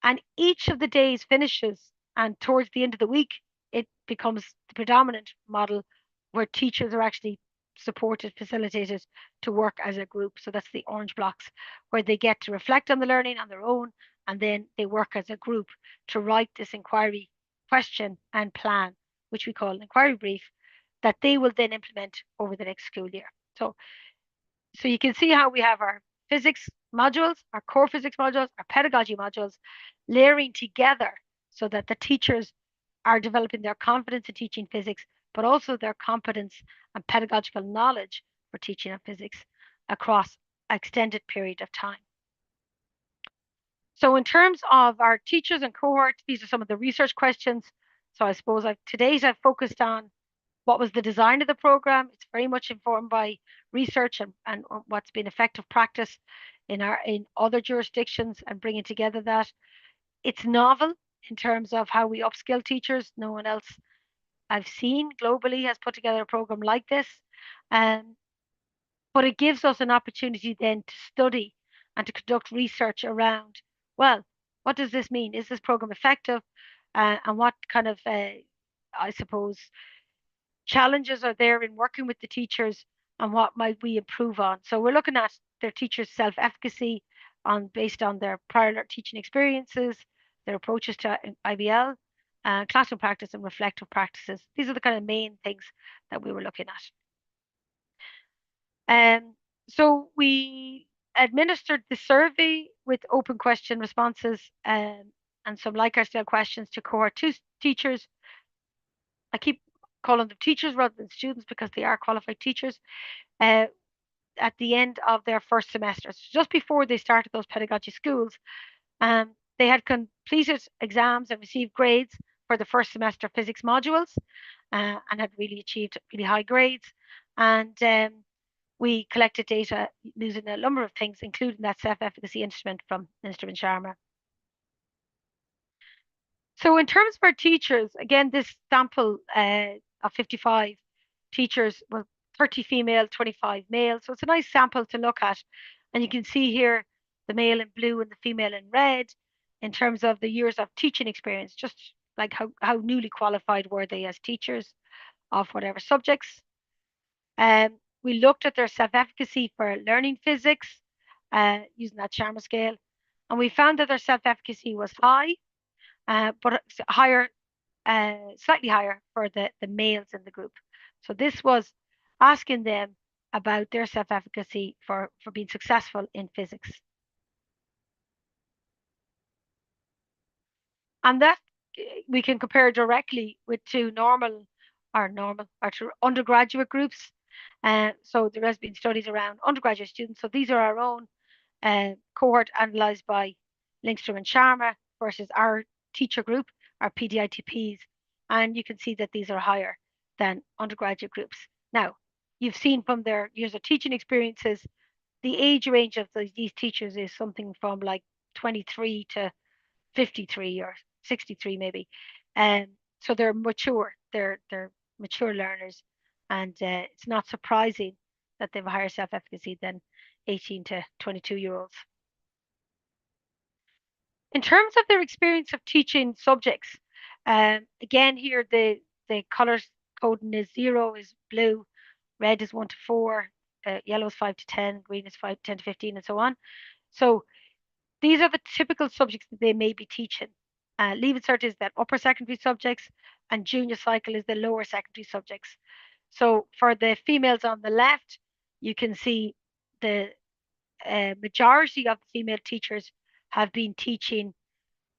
And each of the days finishes, and towards the end of the week, it becomes the predominant model where teachers are actually supported, facilitated to work as a group. So that's the orange blocks, where they get to reflect on the learning on their own, and then they work as a group to write this inquiry question and plan, which we call an inquiry brief, that they will then implement over the next school year. So you can see how we have our physics modules, our core physics modules, our pedagogy modules, layering together so that the teachers are developing their confidence in teaching physics, but also their competence and pedagogical knowledge for teaching of physics across an extended period of time. So in terms of our teachers and cohort, these are some of the research questions. So I suppose today's I've focused on what was the design of the program. It's very much informed by research and what's been effective practice in other jurisdictions and bringing together that. It's novel in terms of how we upskill teachers. No one else I've seen globally has put together a program like this. But it gives us an opportunity then to study and to conduct research around, well, what does this mean? Is this program effective? And what kind of, I suppose, challenges are there in working with the teachers, and what might we improve on? So we're looking at their teachers' self-efficacy based on their prior teaching experiences, their approaches to IBL, classroom practice and reflective practices. These are the kind of main things that we were looking at. So we administered the survey with open question responses and some Likert style questions to cohort 2 teachers. I keep calling them teachers rather than students because they are qualified teachers at the end of their first semester. So just before they started those pedagogy schools, they had completed exams and received grades for the first semester physics modules and had really achieved really high grades. And we collected data using a number of things, including that self-efficacy instrument from Instrument Sharma. So in terms of our teachers, again, this sample of 55 teachers, well, 30 female, 25 male. So it's a nice sample to look at. And you can see here the male in blue and the female in red in terms of the years of teaching experience, just like how newly qualified were they as teachers of whatever subjects. We looked at their self-efficacy for learning physics using that Sharma scale. And we found that their self-efficacy was high, but higher, slightly higher for the males in the group. So this was asking them about their self-efficacy for being successful in physics. And that we can compare directly with two undergraduate groups. So there has been studies around undergraduate students. So these are our own cohort analysed by Lindstrom and Sharma versus our teacher group, our PDITPs. And you can see that these are higher than undergraduate groups. Now, you've seen from their years of teaching experiences, the age range of these teachers is something from like 23 to 53 or 63 maybe. So they're mature, they're mature learners. And it's not surprising that they have a higher self-efficacy than 18 to 22-year-olds. In terms of their experience of teaching subjects, again here the colors coding is 0 is blue, red is 1 to 4, yellow is 5 to 10, green is 10 to 15, and so on. So these are the typical subjects that they may be teaching. Leaving Cert is that upper secondary subjects, and junior cycle is the lower secondary subjects. So for the females on the left, you can see the majority of the female teachers have been teaching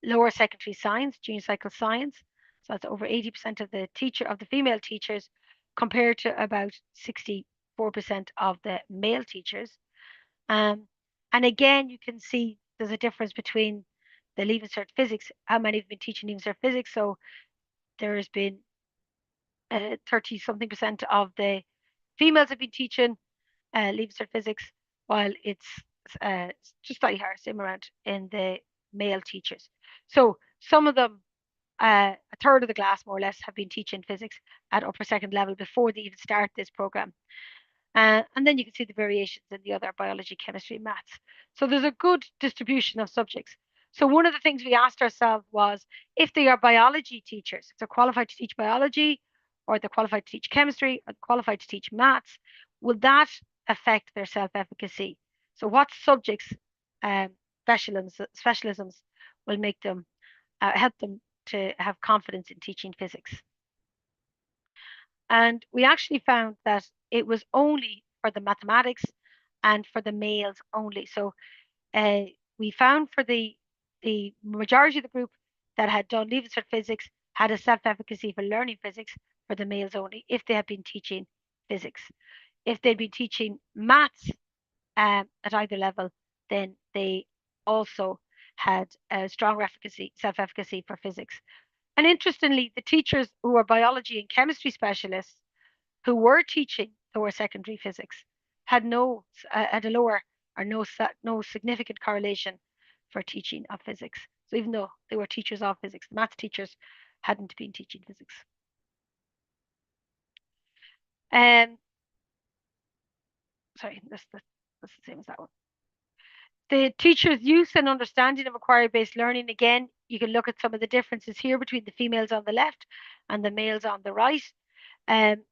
lower secondary science, junior cycle science. So that's over 80% of the female teachers, compared to about 64% of the male teachers. And again, you can see there's a difference between the Leaving Cert physics, how many have been teaching Leaving Cert physics. So there has been 30-something% of the females have been teaching Leaving Cert physics, while it's just slightly higher, same amount in the male teachers. So some of them, a third of the class more or less, have been teaching physics at upper second level before they even start this program. And then you can see the variations in the other biology, chemistry, maths. So there's a good distribution of subjects. So one of the things we asked ourselves was, if they are biology teachers, if they're qualified to teach biology, or they're qualified to teach chemistry, or qualified to teach maths, will that affect their self-efficacy? So what subjects, specialisms will make them, help them to have confidence in teaching physics? And we actually found that it was only for the mathematics and for the males only. So we found for the majority of the group that had done Leaving Cert Physics had a self-efficacy for learning physics for the males only, if they had been teaching physics. If they'd been teaching maths at either level, then they also had a strong self-efficacy for physics. And interestingly, the teachers who were biology and chemistry specialists who were teaching lower secondary physics had had a lower or no significant correlation for teaching of physics. So even though they were teachers of physics, the maths teachers hadn't been teaching physics. Sorry, that's the same as that one. The teacher's use and understanding of inquiry-based learning, again, you can look at some of the differences here between the females on the left and the males on the right. And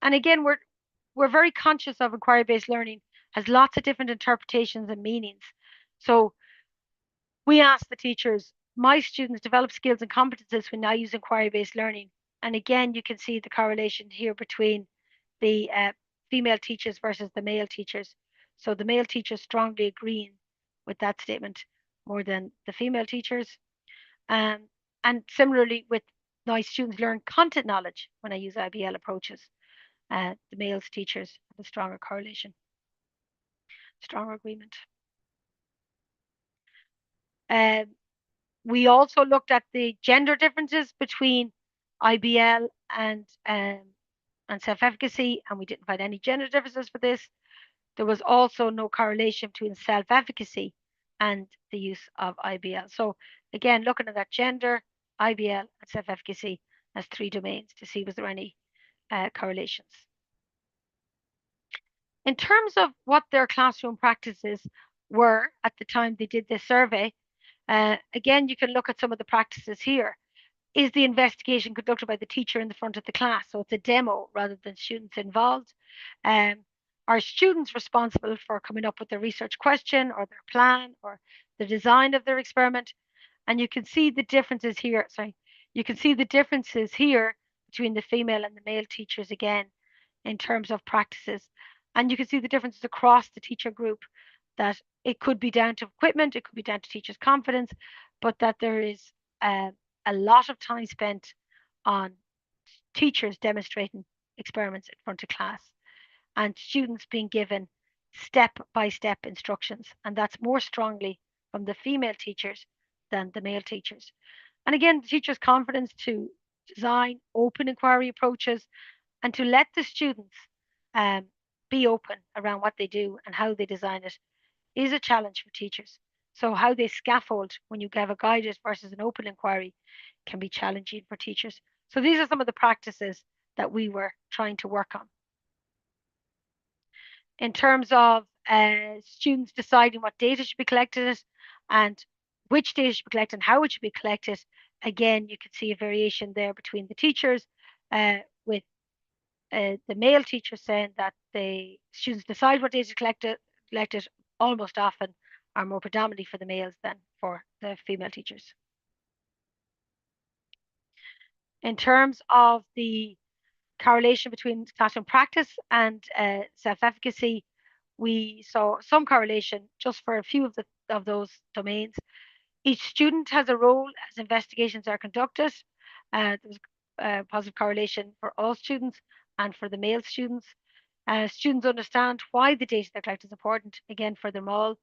again, we're very conscious of inquiry-based learning has lots of different interpretations and meanings. So we ask the teachers, my students develop skills and competences when I use inquiry-based learning. And again, you can see the correlation here between the female teachers versus the male teachers. So the male teachers strongly agreeing with that statement more than the female teachers. And similarly with my students learn content knowledge when I use IBL approaches. The males teachers have a stronger correlation, stronger agreement. We also looked at the gender differences between IBL and self-efficacy, and we didn't find any gender differences for this. There was also no correlation between self-efficacy and the use of IBL. So again, looking at that gender, IBL, and self-efficacy as 3 domains to see was there any correlations. In terms of what their classroom practices were at the time they did this survey, again, you can look at some of the practices here. Is the investigation conducted by the teacher in the front of the class? So it's a demo rather than students involved. Are students responsible for coming up with their research question or their plan or the design of their experiment? And you can see the differences here. You can see the differences here between the female and the male teachers again in terms of practices. And you can see the differences across the teacher group, that it could be down to equipment, it could be down to teachers' confidence, but that there is a lot of time spent on teachers demonstrating experiments in front of class and students being given step-by-step instructions. And that's more strongly from the female teachers than the male teachers. And again, the teachers' confidence to design open inquiry approaches and to let the students be open around what they do and how they design it is a challenge for teachers. So how they scaffold when you have a guided versus an open inquiry can be challenging for teachers. So these are some of the practices that we were trying to work on. In terms of students deciding what data should be collected and which data should be collected and how it should be collected, again, you can see a variation there between the teachers, with the male teachers saying that the students decide what data collected almost often are more predominantly for the males than for the female teachers. In terms of the correlation between classroom practice and self-efficacy, we saw some correlation just for a few of those domains. Each student has a role as investigations are conducted. There was a positive correlation for all students and for the male students. Students understand why the data they collect is important, again, for them all.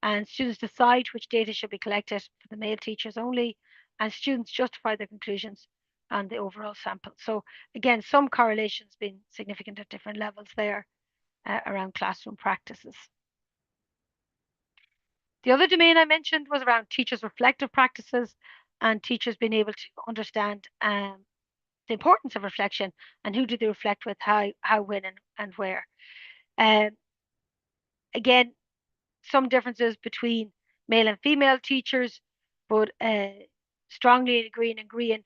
And students decide which data should be collected for the male teachers only, and students justify their conclusions on the overall sample. So again, some correlations being significant at different levels there around classroom practices. The other domain I mentioned was around teachers' reflective practices and teachers being able to understand the importance of reflection and who do they reflect with, how, when, and where. Again, some differences between male and female teachers, but strongly agreeing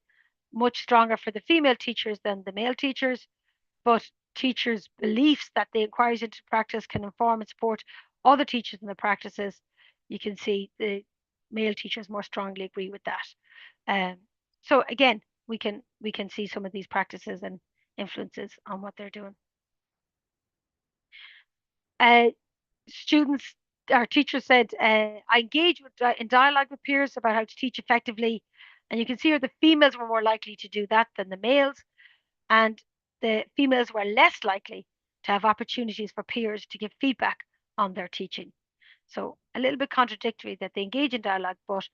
much stronger for the female teachers than the male teachers. But teachers' beliefs that the inquiries into practice can inform and support other teachers in the practices, you can see the male teachers more strongly agree with that. So again, we can see some of these practices and influences on what they're doing. Students or teachers said, I engage in dialogue with peers about how to teach effectively. And you can see here the females were more likely to do that than the males. And the females were less likely to have opportunities for peers to give feedback on their teaching. So a little bit contradictory that they engage in dialogue, but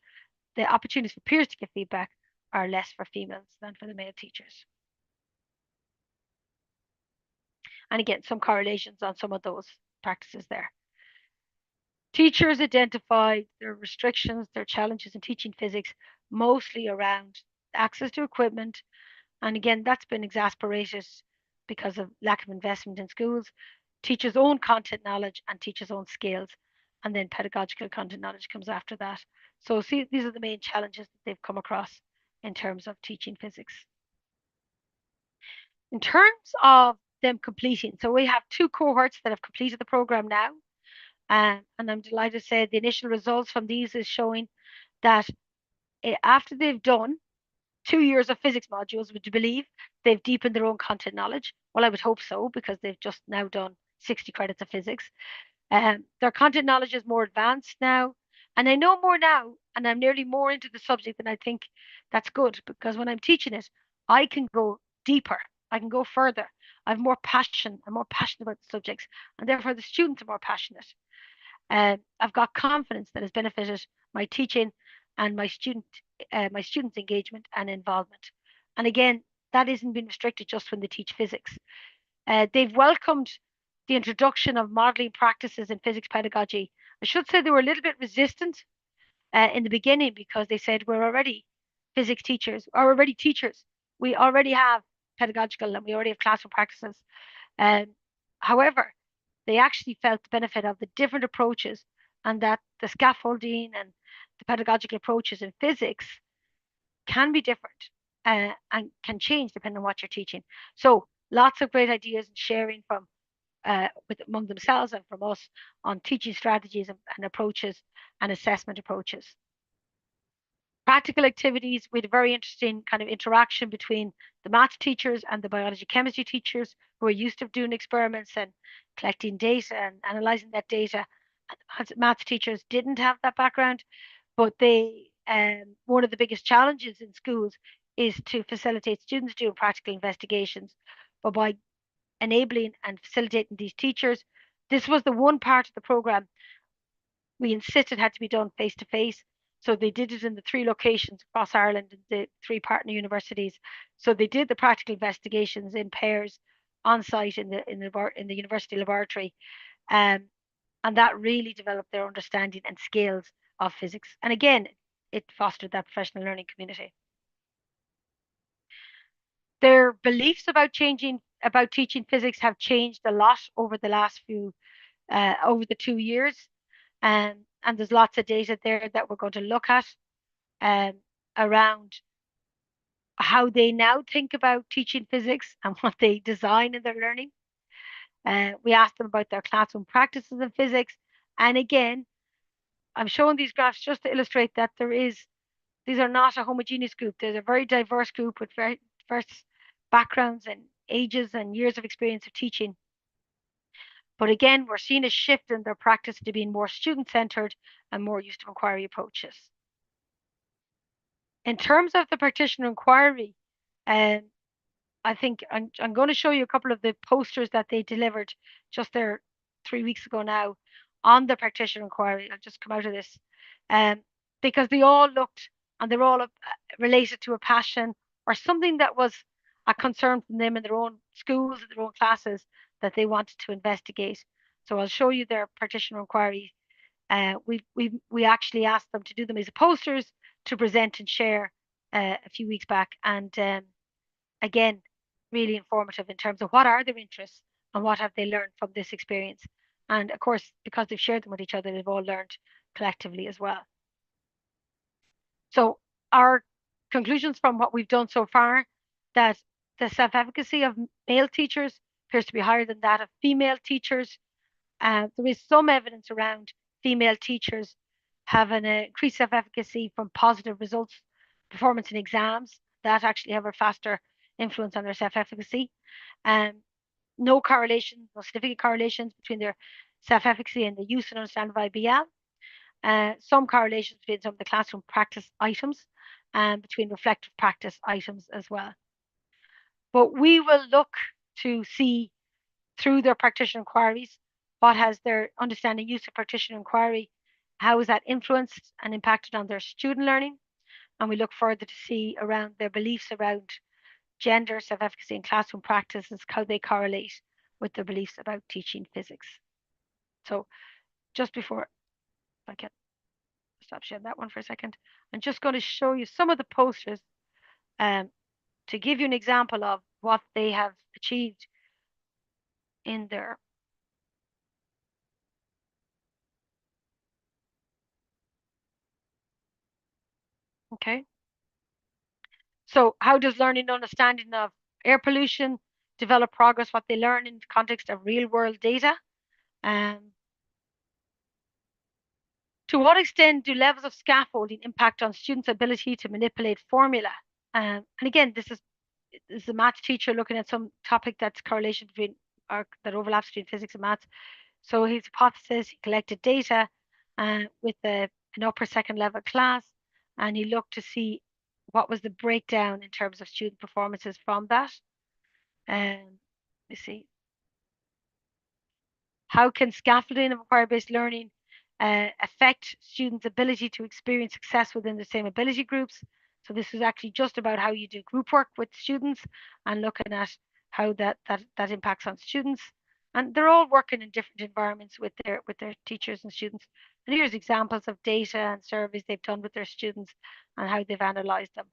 the opportunities for peers to give feedback are less for females than for the male teachers. And again, some correlations on some of those practices there. Teachers identified their restrictions, their challenges in teaching physics, mostly around access to equipment. And again, that's been exasperated because of lack of investment in schools, teachers' own content knowledge and teachers' own skills. And then pedagogical content knowledge comes after that. So see, these are the main challenges that they've come across in terms of teaching physics. In terms of them completing, so we have 2 cohorts that have completed the program now. And I'm delighted to say the initial results from these is showing that after they've done 2 years of physics modules, would you believe they've deepened their own content knowledge? Well, I would hope so, because they've just now done 60 credits of physics. Their content knowledge is more advanced now, and I know more now, and I'm nearly more into the subject than I think. That's good, because when I'm teaching it, I can go deeper, I can go further. I have more passion, I'm more passionate about the subjects, and therefore the students are more passionate. I've got confidence that has benefited my teaching and my students' engagement and involvement. And again, that isn't been restricted just when they teach physics. They've welcomed the introduction of modeling practices in physics pedagogy. I should say they were a little bit resistant in the beginning, because they said, we're already physics teachers, or already teachers. We already have pedagogical and we already have classroom practices. However, they actually felt the benefit of the different approaches, and that the scaffolding and the pedagogical approaches in physics can be different and can change depending on what you're teaching. So lots of great ideas and sharing from among themselves and from us on teaching strategies and approaches and assessment approaches. Practical activities, with a very interesting kind of interaction between the maths teachers and the biology chemistry teachers, who are used to doing experiments and collecting data and analyzing that data. And maths teachers didn't have that background, but they one of the biggest challenges in schools is to facilitate students doing practical investigations. But by enabling and facilitating these teachers, this was the one part of the program we insisted had to be done face to face. So they did it in the 3 locations across Ireland, and the 3 partner universities. So they did the practical investigations in pairs on site in the university laboratory, and that really developed their understanding and skills of physics. And again, it fostered that professional learning community. Their beliefs about teaching physics have changed a lot over the last over the 2 years. And there's lots of data there that we're going to look at around how they now think about teaching physics and what they design in their learning. We asked them about their classroom practices in physics. And again, I'm showing these graphs just to illustrate that these are not a homogeneous group. There's a very diverse group with very diverse backgrounds and ages and years of experience of teaching. But again, we're seeing a shift in their practice to being more student-centered and more used to inquiry approaches. In terms of the practitioner inquiry, I think I'm going to show you a couple of the posters that they delivered just there 3 weeks ago now on the practitioner inquiry. I'll just come out of this because they all looked, and they're all related to a passion or something that was a concern from them in their own schools, in their own classes, that they wanted to investigate. So I'll show you their practitioner inquiry. We actually asked them to do them as posters to present and share a few weeks back, and again, really informative in terms of what are their interests and what have they learned from this experience. And of course, because they've shared them with each other, they've all learned collectively as well. So our conclusions from what we've done so far, that the self-efficacy of male teachers appears to be higher than that of female teachers. There is some evidence around female teachers have an increased self-efficacy from positive results, performance in exams, that actually have a faster influence on their self-efficacy. No correlation, no significant correlations between their self-efficacy and the use and understanding of IBL. Some correlations between some of the classroom practice items and between reflective practice items as well. But we will look to see through their practitioner inquiries what has their understanding use of practitioner inquiry, how is that influenced and impacted on their student learning, and we look further to see around their beliefs around gender, self-efficacy, and classroom practices, how they correlate with their beliefs about teaching physics. So just before, if I can stop sharing that one for a second, I'm just going to show you some of the posters to give you an example of what they have achieved in their okay. So how does learning and understanding of air pollution develop progress, what they learn in the context of real world data? To what extent do levels of scaffolding impact on students' ability to manipulate formula? And again, this is a maths teacher looking at some topic that's correlation between, or that overlaps between physics and maths. So his hypothesis, he collected data with an upper second level class, and he looked to see what was the breakdown in terms of student performances from that. Let me see. How can scaffolding of acquire-based learning affect students' ability to experience success within the same ability groups? So this is actually just about how you do group work with students and looking at how that impacts on students. And they're all working in different environments with their teachers and students. And here's examples of data and surveys they've done with their students and how they've analysed them.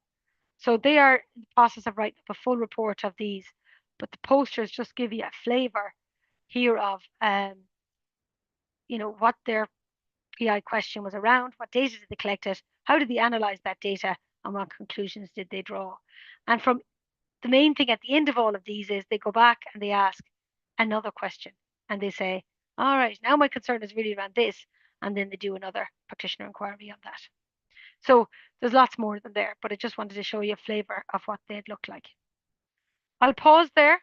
So they are in the process of writing up a full report of these, but the posters just give you a flavour here of what their PI question was around, what data did they collect it, how did they analyze that data, and what conclusions did they draw. And from the main thing at the end of all of these is they go back and they ask another question and they say, all right, now my concern is really around this, and then they do another practitioner inquiry on that. So there's lots more than there, but I just wanted to show you a flavour of what they'd look like. I'll pause there,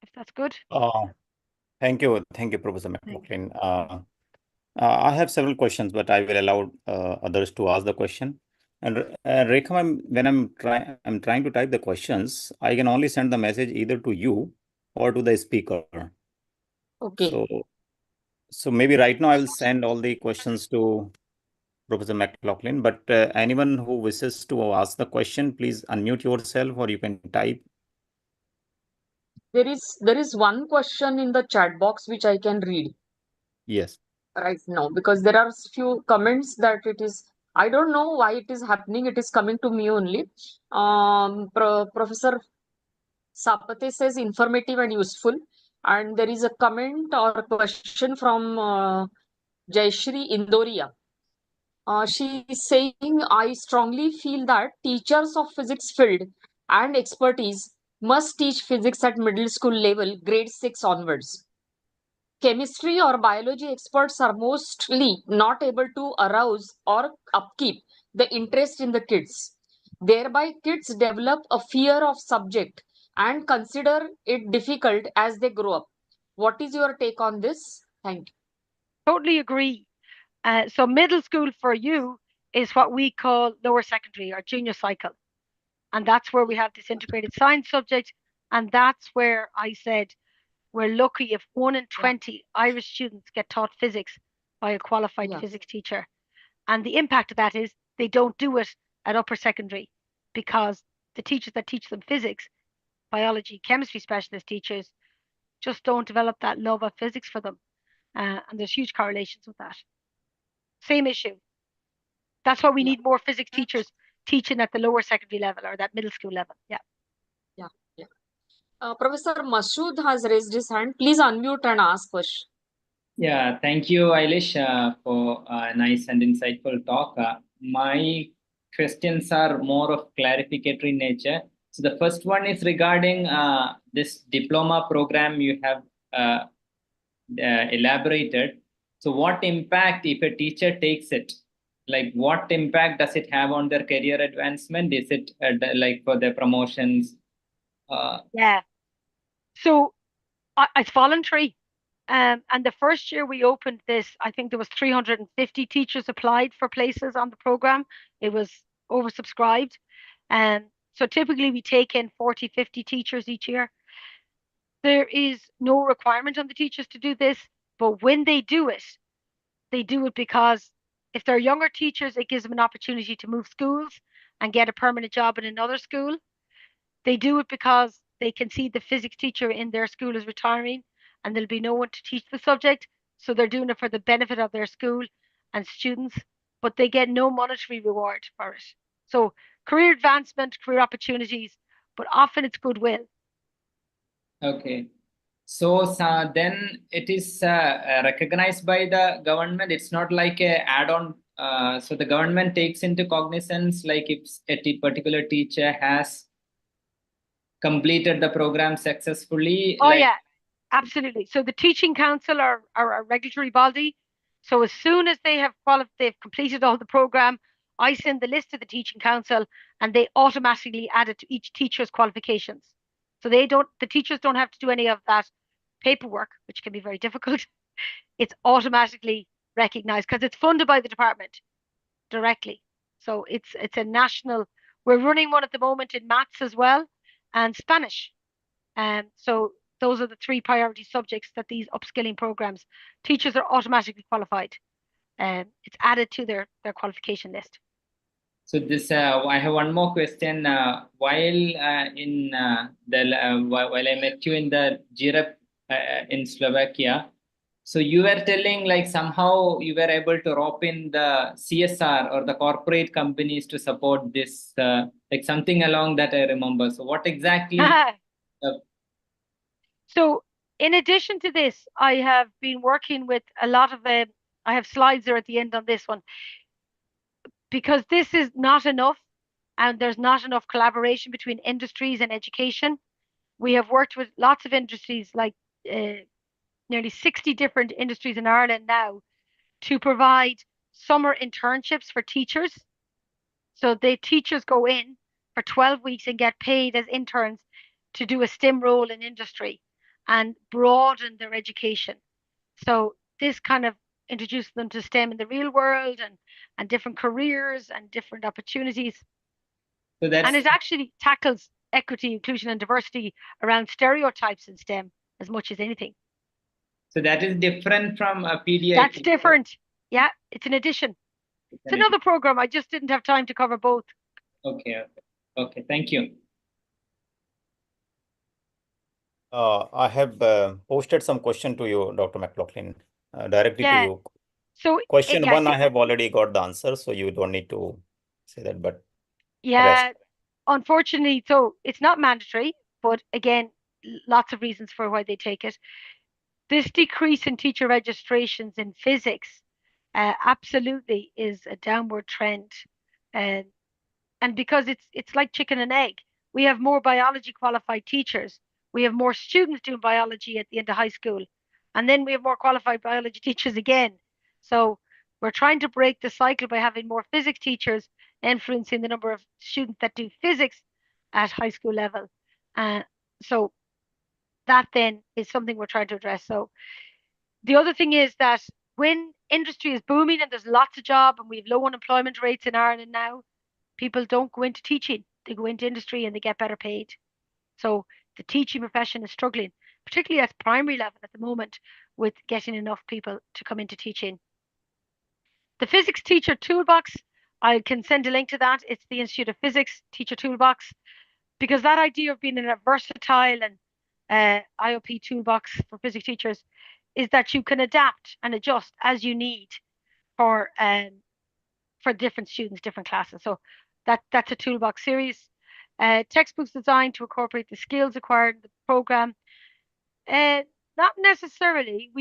if that's good. Thank you, Professor McLoughlin. I have several questions, but I will allow others to ask the question. And Rekha, when I'm trying to type the questions, I can only send the message either to you or to the speaker. Okay. So maybe right now I will send all the questions to Professor McLoughlin, but anyone who wishes to ask the question, please unmute yourself or you can type. There is one question in the chat box which I can read. Yes. Right now, because there are few comments that it is, I don't know why it is happening. It is coming to me only. Professor Sapate says informative and useful. And there is a comment or question from Jayashri Indoria. She is saying, I strongly feel that teachers of physics field and expertise must teach physics at middle school level, grade 6 onwards. Chemistry or biology experts are mostly not able to arouse or upkeep the interest in the kids. Thereby, kids develop a fear of subject and consider it difficult as they grow up. What is your take on this? Thank you. Totally agree. So middle school for you is what we call lower secondary or junior cycle. And that's where we have this integrated science subject. And that's where I said we're lucky if 1 in 20 Irish students get taught physics by a qualified physics teacher. And the impact of that is they don't do it at upper secondary because the teachers that teach them physics, biology, chemistry specialist teachers, just don't develop that love of physics for them. And there's huge correlations with that. Same issue. That's why we need more physics teachers teaching at the lower secondary level or that middle school level. Yeah. Professor Masood has raised his hand. Please unmute and ask question. Yeah, thank you, Eilish, for a nice and insightful talk. My questions are more of clarificatory nature. So the first one is regarding this diploma program you have elaborated. So what impact if a teacher takes it? Like what impact does it have on their career advancement? Is it like for their promotions? Yeah. So it's voluntary. And the first year we opened this, I think there was 350 teachers applied for places on the program. It was oversubscribed. So typically we take in 40, 50 teachers each year. There is no requirement on the teachers to do this, but when they do it because if they're younger teachers, it gives them an opportunity to move schools and get a permanent job in another school. They do it because they can see the physics teacher in their school is retiring and there'll be no one to teach the subject. So they're doing it for the benefit of their school and students, but they get no monetary reward for it. So career advancement, career opportunities, but often it's goodwill. Okay. So then it is recognized by the government. It's not like a add-on. So the government takes into cognizance, like if a particular teacher has completed the program successfully. Oh like... yeah, absolutely. So the teaching council are a regulatory body. So as soon as they have they've completed all the program, I send the list to the teaching council and they automatically add it to each teacher's qualifications. So the teachers don't have to do any of that paperwork, which can be very difficult. It's automatically recognized because it's funded by the department directly. So it's a national. We're running one at the moment in maths as well and Spanish. So those are the three priority subjects that these upskilling programs, teachers are automatically qualified. It's added to their qualification list. So this, I have one more question. While while I met you in the GREP in Slovakia, so you were telling like somehow you were able to rope in the CSR or the corporate companies to support this, like something along that I remember. So what exactly? So in addition to this, I have been working with a lot of, I have slides there at the end on this one, because this is not enough and there's not enough collaboration between industries and education. We have worked with lots of industries, like nearly 60 different industries in Ireland now, to provide summer internships for teachers. So the teachers go in for 12 weeks and get paid as interns to do a STEM role in industry and broaden their education. So this kind of introduces them to STEM in the real world and different careers and different opportunities. So that's... And it actually tackles equity, inclusion, and diversity around stereotypes in STEM as much as anything. So that is different from a PDI. That's different. Yeah, it's an addition. It's another program. I just didn't have time to cover both. Okay. Okay. Thank you. I have posted some question to you, Dr. McLoughlin, directly to you. So question one, I have already got the answer, so you don't need to say that. But yeah, unfortunately, so it's not mandatory, but again, lots of reasons for why they take it. This decrease in teacher registrations in physics absolutely is a downward trend. And because it's like chicken and egg, we have more biology qualified teachers. We have more students doing biology at the end of high school. And then we have more qualified biology teachers again. So we're trying to break the cycle by having more physics teachers influencing the number of students that do physics at high school level. So that then is something we're trying to address. So the other thing is that when industry is booming and there's lots of jobs and we have low unemployment rates in Ireland now, people don't go into teaching. They go into industry and they get better paid. So the teaching profession is struggling, particularly at primary level at the moment, with getting enough people to come into teaching. The physics teacher toolbox, I can send a link to that. It's the Institute of Physics teacher toolbox, because that idea of being in a versatile and IOP toolbox for physics teachers is that you can adapt and adjust as you need for different students, different classes. So that's a toolbox series. Textbooks designed to incorporate the skills acquired in the program. Not necessarily.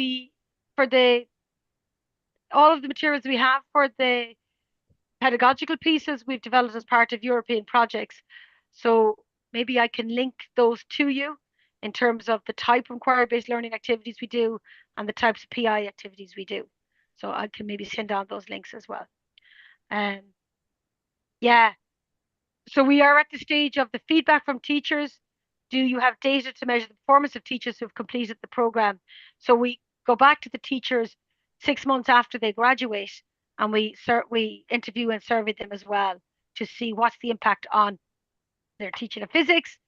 All of the materials we have for the pedagogical pieces we've developed as part of European projects. So maybe I can link those to you in terms of the type of inquiry-based learning activities we do and the types of PI activities we do. So I can maybe send out those links as well. Yeah. So we are at the stage of the feedback from teachers. Do you have data to measure the performance of teachers who have completed the program? So we go back to the teachers 6 months after they graduate, and we interview and survey them as well to see what's the impact on their teaching of physics,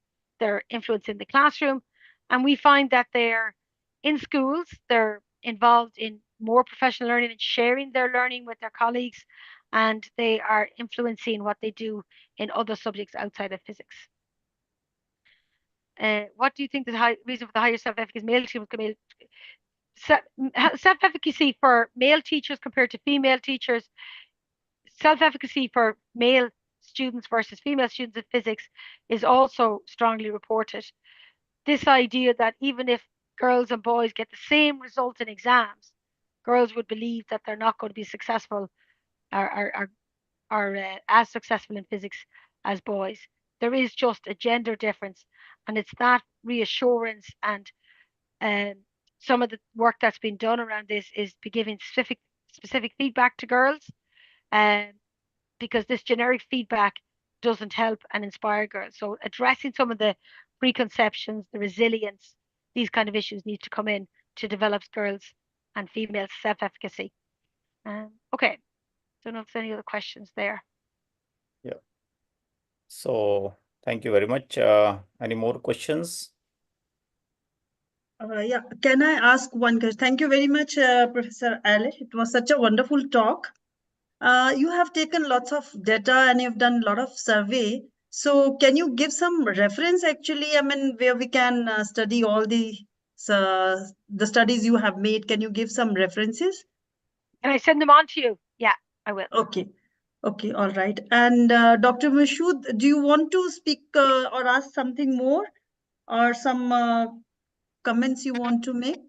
their influence in the classroom. And we find that they're in schools, they're involved in more professional learning and sharing their learning with their colleagues, and they are influencing what they do in other subjects outside of physics. What do you think the reason for the higher self-efficacy self-efficacy for male teachers compared to female teachers? Self-efficacy for male students versus female students in physics is also strongly reported. This idea that even if girls and boys get the same result in exams, girls would believe that they're not going to be successful or as successful in physics as boys. There is just a gender difference, and it's that reassurance and some of the work that's been done around this is giving specific feedback to girls, because this generic feedback doesn't help and inspire girls. So addressing some of the preconceptions, the resilience, these kind of issues need to come in to develop girls and female self-efficacy. Okay, don't know if there's any other questions there. Yeah. So thank you very much. Any more questions? Yeah, can I ask one question? Thank you very much, Professor Eilish. It was such a wonderful talk. You have taken lots of data and you've done a lot of survey. So can you give some reference actually, I mean, where we can study all the studies you have made? Can you give some references? Can I send them on to you? Yeah, I will. Okay. Okay, all right. And Dr. Mashood, do you want to speak or ask something more or some comments you want to make?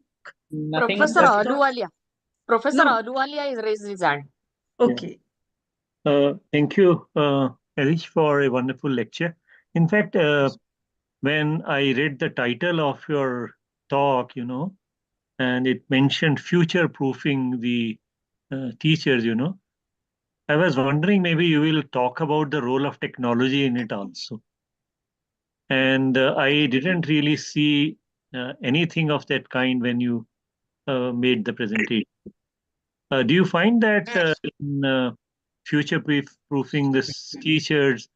Nothing. Professor Just Ahluwalia. Professor No. Ahluwalia is raised his hand. Okay. Thank you, Eilish, for a wonderful lecture. In fact, when I read the title of your talk, and it mentioned future-proofing the teachers, I was wondering maybe you will talk about the role of technology in it also. And I didn't really see anything of that kind when you made the presentation. Do you find that in future-proofing the teachers,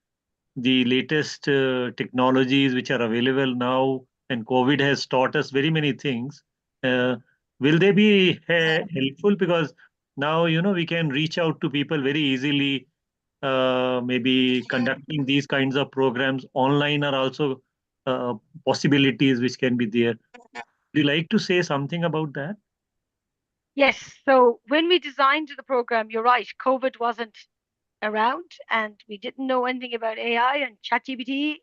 the latest technologies which are available now, and COVID has taught us very many things, will they be helpful? Because now, we can reach out to people very easily. Maybe conducting these kinds of programs online are also possibilities which can be there. Would you like to say something about that? Yes. So when we designed the program, you're right, COVID wasn't around and we didn't know anything about AI and ChatGPT.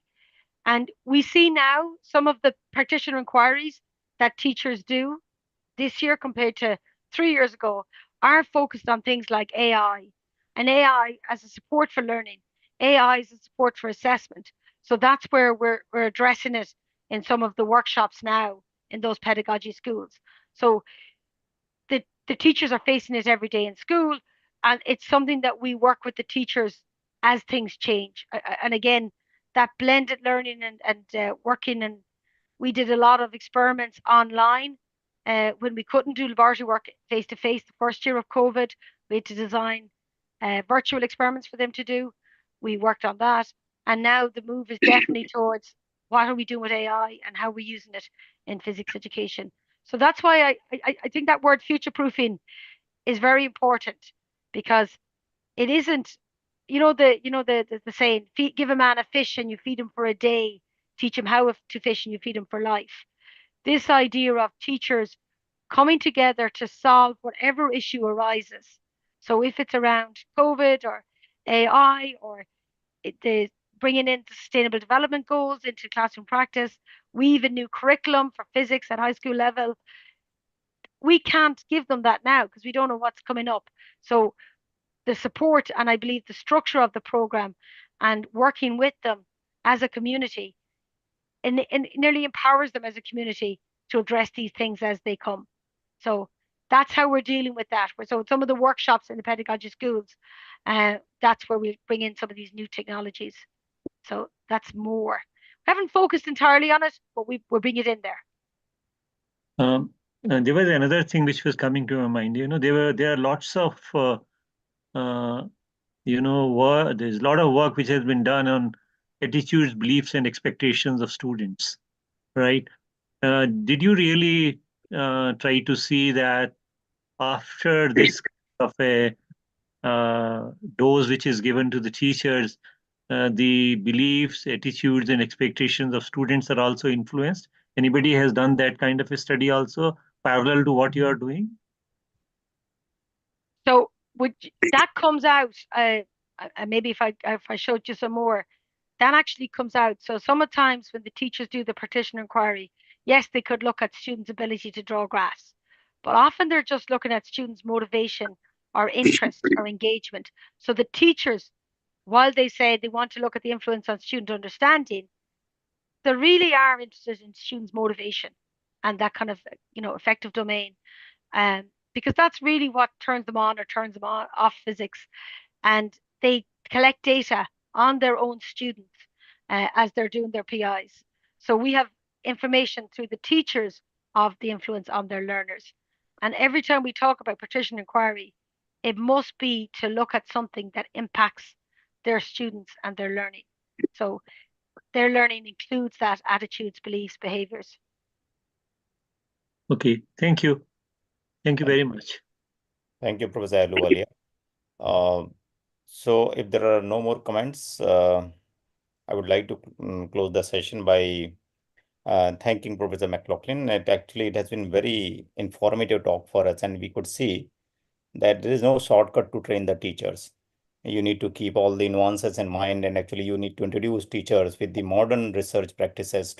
And we see now some of the practitioner inquiries that teachers do this year compared to 3 years ago are focused on things like AI and AI as a support for learning, AI as a support for assessment. So that's where we're addressing it in some of the workshops now in those pedagogy schools. So the teachers are facing it every day in school, and it's something that we work with the teachers as things change. And again, that blended learning and working, and we did a lot of experiments online when we couldn't do laboratory work face to face. The first year of COVID, we had to design virtual experiments for them to do. We worked on that, and now the move is definitely towards what are we doing with AI and how are we using it in physics education. So that's why I think that word future proofing is very important, because it isn't, the saying, give a man a fish and you feed him for a day, teach him how to fish and you feed him for life. This idea of teachers coming together to solve whatever issue arises. So if it's around COVID or AI or the bringing in the sustainable development goals into classroom practice, weave a new curriculum for physics at high school level. We can't give them that now because we don't know what's coming up. So the support and I believe the structure of the program and working with them as a community and nearly empowers them as a community to address these things as they come. So that's how we're dealing with that. So some of the workshops in the pedagogy schools, that's where we bring in some of these new technologies. So that's more. We haven't focused entirely on it, but we're bringing it in there. There was another thing which was coming to my mind. There are lots of there's a lot of work which has been done on attitudes, beliefs, and expectations of students, right? Did you really try to see that after this of a dose which is given to the teachers, the beliefs, attitudes, and expectations of students are also influenced? Anybody has done that kind of a study also, parallel to what you are doing? So that comes out, maybe if I showed you some more, that actually comes out. So sometimes when the teachers do the partition inquiry, yes, they could look at students' ability to draw graphs, but often they're just looking at students' motivation or interest or engagement. So the teachers, while they say they want to look at the influence on student understanding, they really are interested in students' motivation and that kind of affective domain, because that's really what turns them on or turns them off physics. And they collect data on their own students as they're doing their PIs. So we have information through the teachers of the influence on their learners. And every time we talk about partition inquiry, it must be to look at something that impacts their students and their learning. So their learning includes that attitudes, beliefs, behaviors. Okay, thank you. Thank you very much. Thank you, Professor Ahluwalia. So if there are no more comments, I would like to close the session by thanking Professor McLoughlin. It has been very informative talk for us, and we could see that there is no shortcut to train the teachers. You need to keep all the nuances in mind, and actually you need to introduce teachers with the modern research practices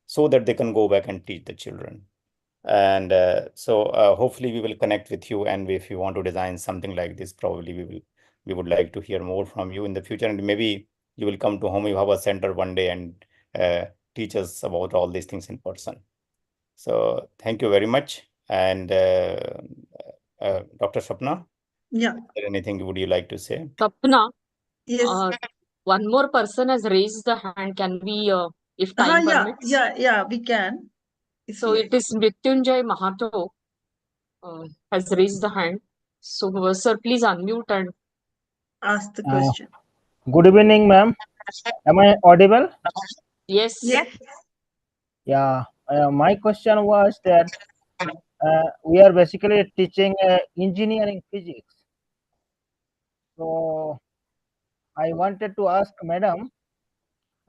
so that they can go back and teach the children. And so hopefully we will connect with you, and if you want to design something like this, probably we would like to hear more from you in the future, and maybe you will come to Home Bhava Center one day and teach us about all these things in person. So thank you very much. And Dr. Sapna, Yeah. is there anything would you like to say? Sapna, Yes. one more person has raised the hand. Can we, if time permits? Yeah, we can. So it is Mrityunjay Mahato has raised the hand. So, sir, please unmute and ask the question. Good evening, ma'am. Am I audible? yes. Yes. Yeah. My question was that we are basically teaching engineering physics. So I wanted to ask madam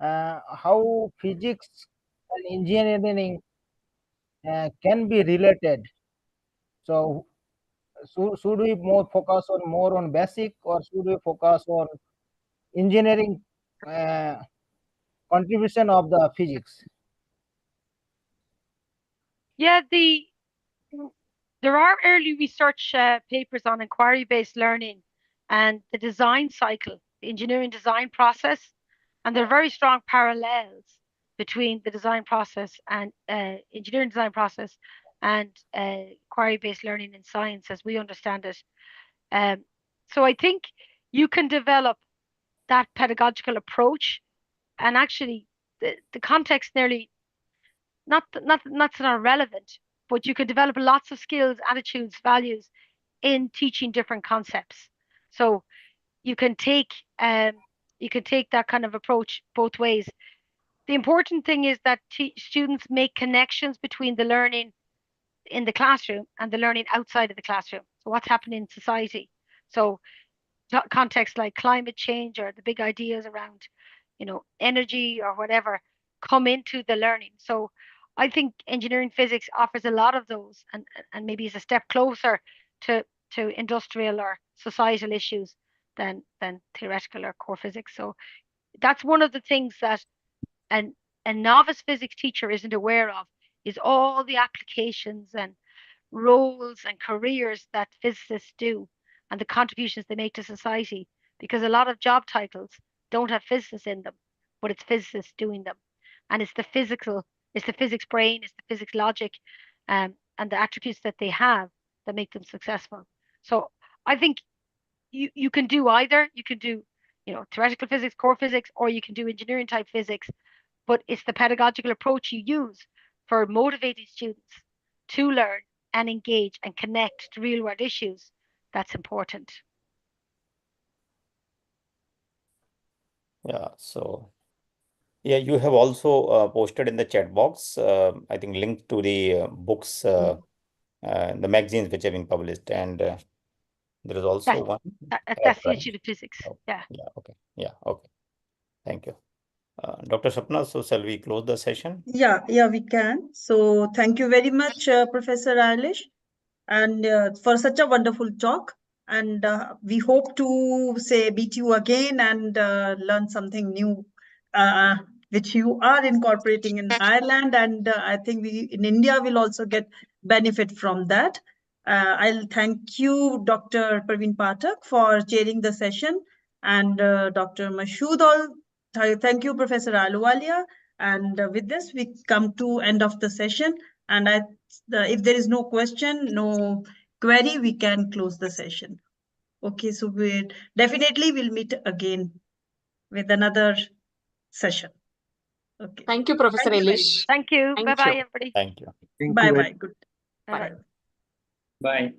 how physics and engineering can be related. So should we focus more on basic, or should we focus on engineering contribution of the physics? Yeah, there are early research papers on inquiry-based learning and the design cycle, the engineering design process, and there are very strong parallels between the design process and engineering design process and inquiry-based learning in science as we understand it. So I think you can develop that pedagogical approach, and actually the context nearly not not relevant, but you could develop lots of skills, attitudes, values in teaching different concepts. So you can take that kind of approach both ways. The important thing is that students make connections between the learning in the classroom and the learning outside of the classroom. So what's happening in society? So contexts like climate change or the big ideas around, energy or whatever come into the learning. So I think engineering physics offers a lot of those and maybe is a step closer to industrial or societal issues than theoretical or core physics. So that's one of the things that a novice physics teacher isn't aware of, is all the applications and roles and careers that physicists do and the contributions they make to society, because a lot of job titles don't have physicists in them, but it's physicists doing them. And it's the physics brain, it's the physics logic, and the attributes that they have that make them successful. So I think you can do either. You can do, theoretical physics, core physics, or you can do engineering type physics, but it's the pedagogical approach you use for motivating students to learn and engage and connect to real world issues that's important. Yeah, so yeah, you have also posted in the chat box, I think, link to the books, the magazines which have been published, and there is also one. That's the Institute of Physics. Oh, yeah. Okay. Yeah. Okay. Thank you. Dr. Sapna, so shall we close the session? Yeah, we can. So thank you very much, Professor Eilish, and for such a wonderful talk. And we hope to meet you again and learn something new, which you are incorporating in Ireland. And I think we in India will also get benefit from that. I'll thank you, Dr. Praveen Pathak, for chairing the session, and Dr. Mashood. Thank you, Professor Ahluwalia. And with this, we come to end of the session. And if there is no question, no query, we can close the session. Okay, so we'll meet again with another session. Okay. Thank you, Professor Eilish. Thank you. Thank Bye-bye, you. everybody. Thank you. Bye-bye. Good. Bye. Bye.